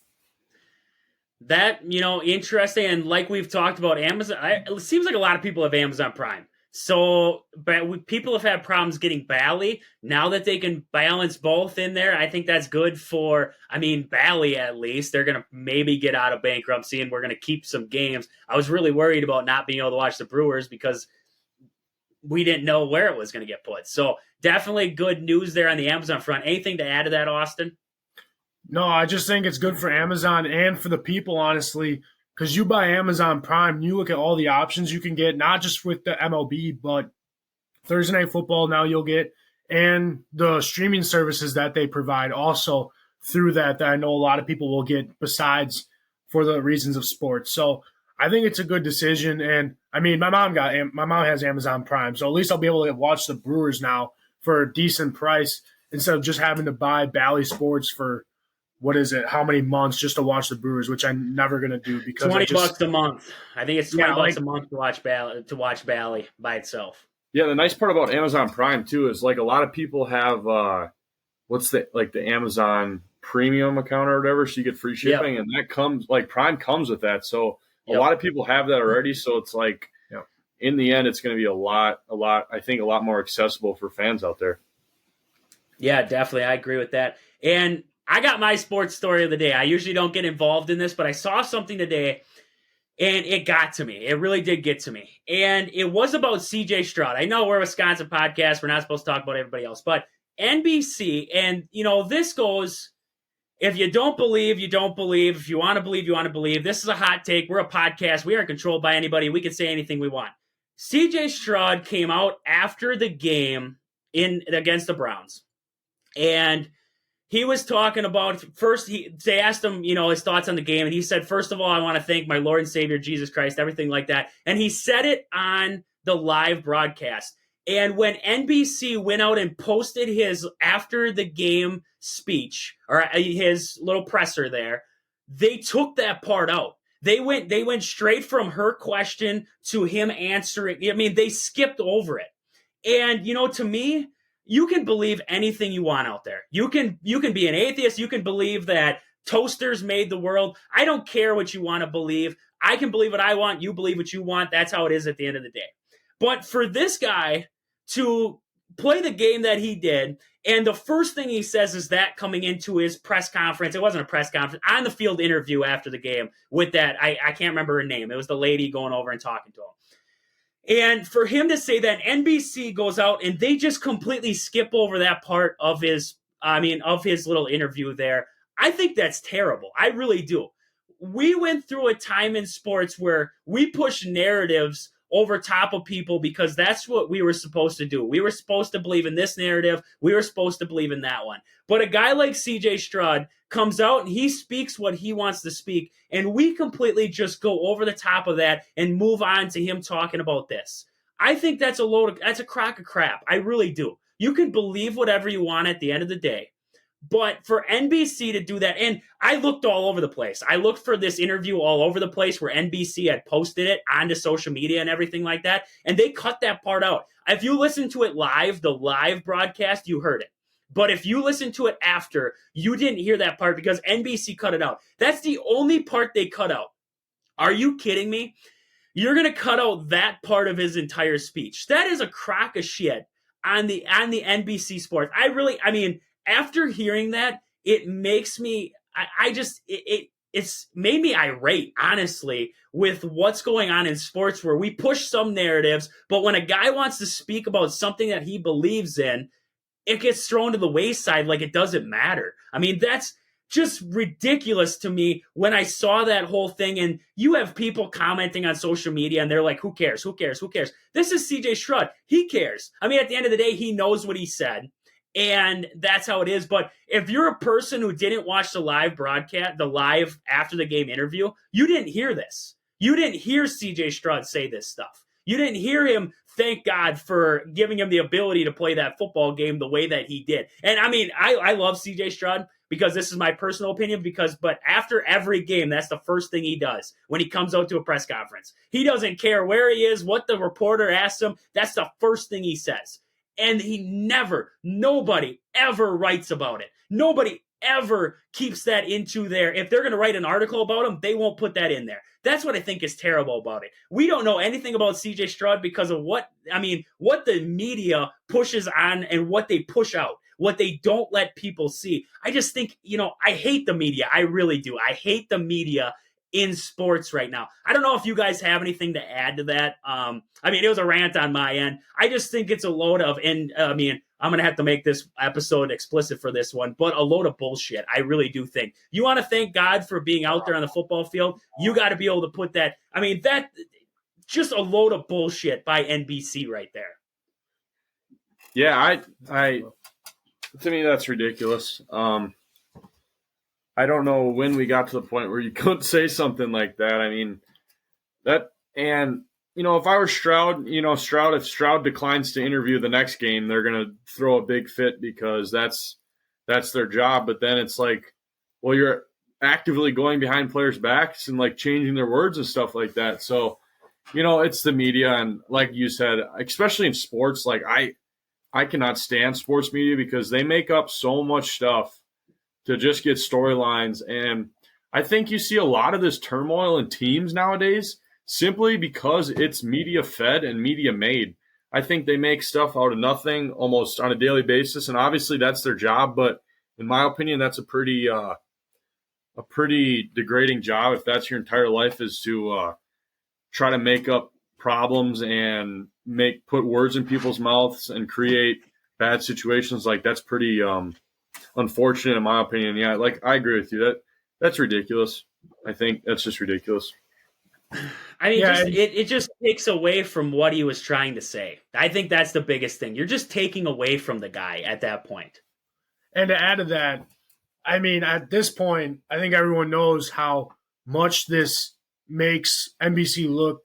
That, interesting. And like we've talked about, Amazon, it seems like a lot of people have Amazon Prime. So but people have had problems getting Bally. Now that they can balance both in there, I think that's good for, Bally at least. They're going to maybe get out of bankruptcy and we're going to keep some games. I was really worried about not being able to watch the Brewers because we didn't know where it was going to get put. So definitely good news there on the Amazon front. Anything to add to that, Austin? No, I just think it's good for Amazon and for the people, honestly, because you buy Amazon Prime, and you look at all the options you can get, not just with the MLB, but Thursday Night Football now you'll get, and the streaming services that they provide also through that I know a lot of people will get besides for the reasons of sports. So I think it's a good decision. And, my mom has Amazon Prime, so at least I'll be able to watch the Brewers now for a decent price instead of just having to buy Bally Sports for – what is it? How many months just to watch the Brewers, which I'm never going to do because $20 a month. I think it's $20 a month to watch Bally by itself. Yeah, the nice part about Amazon Prime too is like a lot of people have the Amazon Premium account or whatever, so you get free shipping, and that comes Prime comes with that. So a lot of people have that already. So it's like in the end, it's going to be a lot. I think a lot more accessible for fans out there. Yeah, definitely, I agree with that. And I got my sports story of the day. I usually don't get involved in this, but I saw something today. And it got to me. It really did get to me. And it was about CJ Stroud. I know we're a Wisconsin podcast. We're not supposed to talk about everybody else. But NBC, and, this goes, if you don't believe, you don't believe. If you want to believe, you want to believe. This is a hot take. We're a podcast. We aren't controlled by anybody. We can say anything we want. CJ Stroud came out after the game against the Browns. And he was talking about, first, they asked him, his thoughts on the game, and he said, first of all, I want to thank my Lord and Savior, Jesus Christ, everything like that. And he said it on the live broadcast. And when NBC went out and posted his after the game speech, or his little presser there, they took that part out. They went straight from her question to him answering. I mean, they skipped over it. And, to me, you can believe anything you want out there. You can be an atheist. You can believe that toasters made the world. I don't care what you want to believe. I can believe what I want. You believe what you want. That's how it is at the end of the day. But for this guy to play the game that he did, and the first thing he says is that coming into his press conference, it wasn't a press conference, on the field interview after the game with that, I can't remember her name. It was the lady going over and talking to him. And for him to say that, NBC goes out and they just completely skip over that part of his little interview there. I think that's terrible. I really do. We went through a time in sports where we push narratives over top of people because that's what we were supposed to do. We were supposed to believe in this narrative. We were supposed to believe in that one. But a guy like CJ Stroud comes out and he speaks what he wants to speak, and we completely just go over the top of that and move on to him talking about this. I think that's a crock of crap. I really do. You can believe whatever you want at the end of the day. But for NBC to do that, and I looked all over the place. I looked for this interview all over the place where NBC had posted it onto social media and everything like that, and they cut that part out. If you listen to it live, the live broadcast, you heard it. But if you listen to it after, you didn't hear that part because NBC cut it out. That's the only part they cut out. Are you kidding me? You're going to cut out that part of his entire speech. That is a crock of shit on the NBC Sports. After hearing that, it makes me, it's made me irate, honestly, with what's going on in sports where we push some narratives, but when a guy wants to speak about something that he believes in, it gets thrown to the wayside like it doesn't matter. I mean, that's just ridiculous to me when I saw that whole thing. And you have people commenting on social media and they're like, who cares? Who cares? Who cares? This is CJ Stroud. He cares. I mean, at the end of the day, he knows what he said. And that's how it is. But if you're a person who didn't watch the live broadcast, the live after the game interview, you didn't hear this. You didn't hear CJ Stroud say this stuff. You didn't hear him thank God for giving him the ability to play that football game the way that he did. And I mean, I love CJ Stroud because this is my personal opinion but after every game, that's the first thing he does when he comes out to a press conference. He doesn't care where he is, what the reporter asks him. That's the first thing he says. And nobody ever writes about it. Nobody ever keeps that into there. If they're going to write an article about him, they won't put that in there. That's what I think is terrible about it. We don't know anything about CJ Stroud because of what the media pushes on and what they push out, what they don't let people see. I just think, I hate the media. I really do. I hate the media in sports right now. I don't know if you guys have anything to add to that. It was a rant on my end. I just think it's a load of, I'm going to have to make this episode explicit for this one, but a load of bullshit. I really do think. You want to thank God for being out there on the football field, you got to be able to put that. That just a load of bullshit by NBC right there. Yeah, I to me that's ridiculous. I don't know when we got to the point where you couldn't say something like that. If I were Stroud, if Stroud declines to interview the next game, they're going to throw a big fit because that's their job. But then it's like, well, you're actively going behind players' backs and like changing their words and stuff like that. So, it's the media. And like you said, especially in sports, like I cannot stand sports media because they make up so much stuff to just get storylines. And I think you see a lot of this turmoil in teams nowadays simply because it's media fed and media made. I think they make stuff out of nothing almost on a daily basis. And obviously that's their job. But in my opinion, that's a pretty degrading job if that's your entire life is to try to make up problems and put words in people's mouths and create bad situations, like that's pretty unfortunate in my opinion. Yeah, like I agree with you. That's ridiculous. I think that's just ridiculous. I mean, it just takes away from what he was trying to say. I think that's the biggest thing. You're just taking away from the guy at that point. And to add to that, I mean, at this point, I think everyone knows how much this makes NBC look.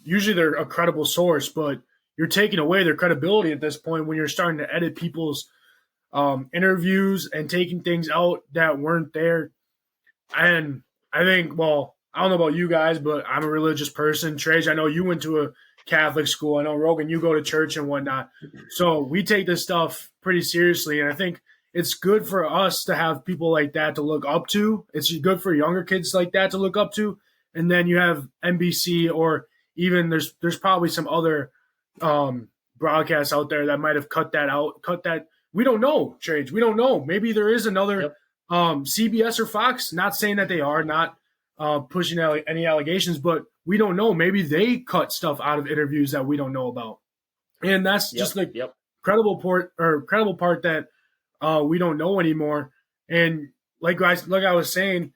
Usually they're a credible source, but you're taking away their credibility at this point when you're starting to edit people's interviews and taking things out that weren't there. And I think, well, I don't know about you guys, but I'm a religious person. Trey, I know you went to a Catholic school. I know, Rogan, you go to church and whatnot. So we take this stuff pretty seriously. And I think it's good for us to have people like that to look up to. It's good for younger kids like that to look up to. And then you have NBC, or even there's probably some other broadcasts out there that might have cut that. We don't know, Trey. We don't know. Maybe there is another CBS or Fox, not saying that they are, not pushing any allegations, but we don't know. Maybe they cut stuff out of interviews that we don't know about, and that's just the credible part that we don't know anymore. And like I was saying,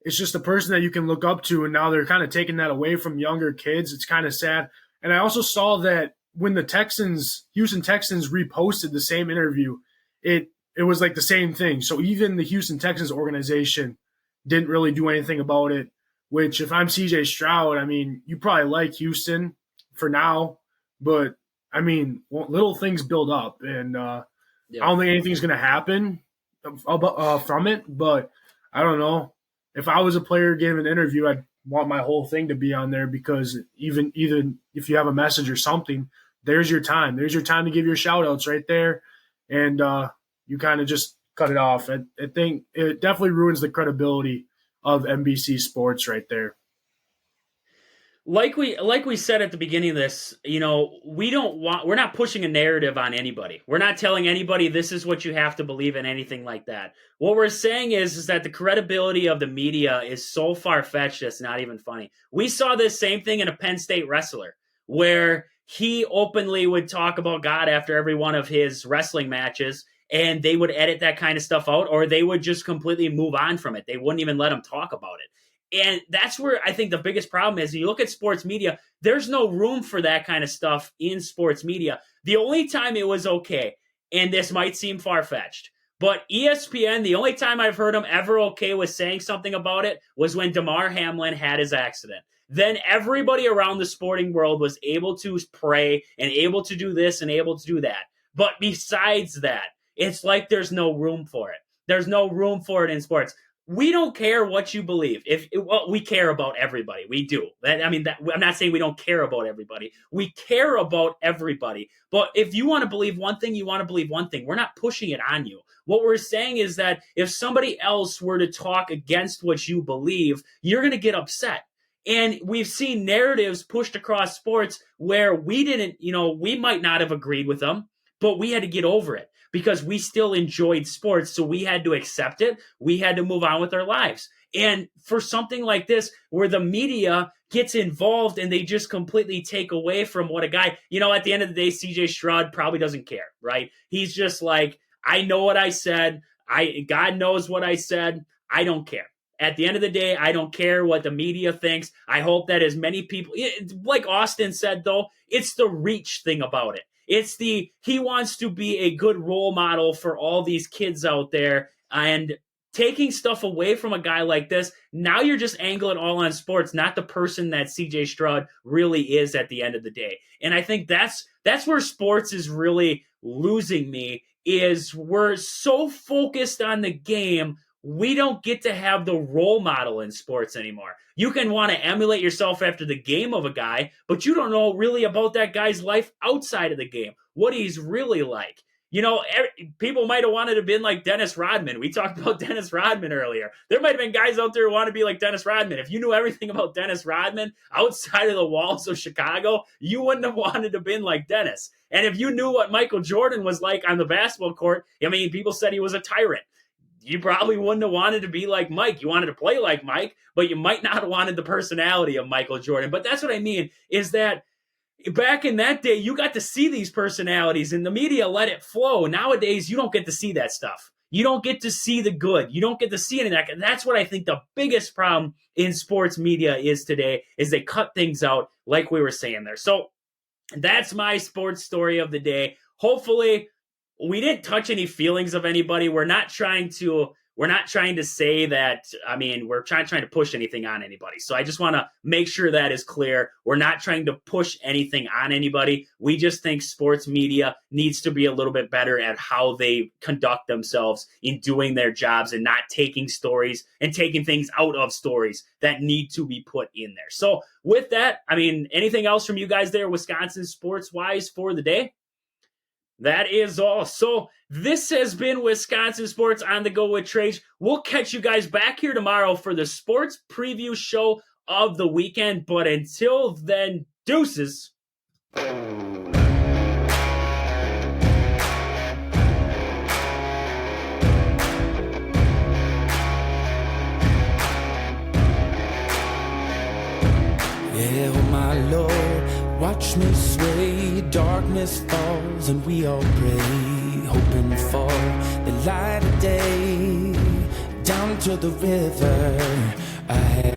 it's just a person that you can look up to, and now they're kind of taking that away from younger kids. It's kind of sad. And I also saw that when the Houston Texans reposted the same interview, it was like the same thing. So even the Houston Texans organization didn't really do anything about it, which if I'm CJ Stroud, I mean, you probably like Houston for now, but I mean, little things build up, and I don't think anything's going to happen from it, but I don't know. If I was a player giving an interview, I'd want my whole thing to be on there, because even if you have a message or something, there's your time. There's your time to give your shout outs right there. And you kind of just cut it off. I think it definitely ruins the credibility of NBC Sports right there. Like we said at the beginning of this, we're not pushing a narrative on anybody. We're not telling anybody this is what you have to believe in, anything like that. What we're saying is that the credibility of the media is so far-fetched it's not even funny. We saw this same thing in a Penn State wrestler, where he openly would talk about God after every one of his wrestling matches, and they would edit that kind of stuff out, or they would just completely move on from it. They wouldn't even let him talk about it. And that's where I think the biggest problem is. You look at sports media, there's no room for that kind of stuff in sports media. The only time it was okay, and this might seem far-fetched, but ESPN, the only time I've heard them ever okay with saying something about it was when Damar Hamlin had his accident. Then everybody around the sporting world was able to pray and able to do this and able to do that. But besides that, it's like there's no room for it. There's no room for it in sports. We don't care what you believe. We care about everybody. We do. I'm not saying we don't care about everybody. We care about everybody. But if you want to believe one thing, you want to believe one thing. We're not pushing it on you. What we're saying is that if somebody else were to talk against what you believe, you're going to get upset. And we've seen narratives pushed across sports where we might not have agreed with them, but we had to get over it, because we still enjoyed sports, so we had to accept it. We had to move on with our lives. And for something like this, where the media gets involved and they just completely take away from what a guy, at the end of the day, CJ Stroud probably doesn't care, right? He's just like, I know what I said. God knows what I said. I don't care. At the end of the day, I don't care what the media thinks. I hope that as many people, like Austin said, though, it's the reach thing about it. It's he wants to be a good role model for all these kids out there, and taking stuff away from a guy like this, now you're just angling all on sports, not the person that CJ Stroud really is at the end of the day. And I think that's where sports is really losing me, is we're so focused on the game, we don't get to have the role model in sports anymore. You can want to emulate yourself after the game of a guy, but you don't know really about that guy's life outside of the game, what he's really like. People might have wanted to have been like Dennis Rodman. We talked about Dennis Rodman earlier. There might have been guys out there who want to be like Dennis Rodman. If you knew everything about Dennis Rodman outside of the walls of Chicago, you wouldn't have wanted to have been like Dennis. And if you knew what Michael Jordan was like on the basketball court, people said he was a tyrant. you probably wouldn't have wanted to be like Mike. You wanted to play like Mike, but you might not have wanted the personality of Michael Jordan. But that's what I mean, is that back in that day, you got to see these personalities and the media let it flow. Nowadays, you don't get to see that stuff. You don't get to see the good. You don't get to see any of that. And that's what I think the biggest problem in sports media is today, is they cut things out like we were saying there. So that's my sports story of the day. Hopefully, we didn't touch any feelings of anybody. We're not trying to say that, I mean, we're trying to push anything on anybody. So I just want to make sure that is clear. We're not trying to push anything on anybody. We just think sports media needs to be a little bit better at how they conduct themselves in doing their jobs and not taking stories and taking things out of stories that need to be put in there. So with that, I mean, anything else from you guys there, Wisconsin sports-wise for the day? That is all. So this has been Wisconsin Sports on the Go with Trage. We'll catch you guys back here tomorrow for the sports preview show of the weekend. But until then, deuces. Yeah, oh my Lord, watch me sway, darkness falls and we all pray, hoping for the light of day, down to the river I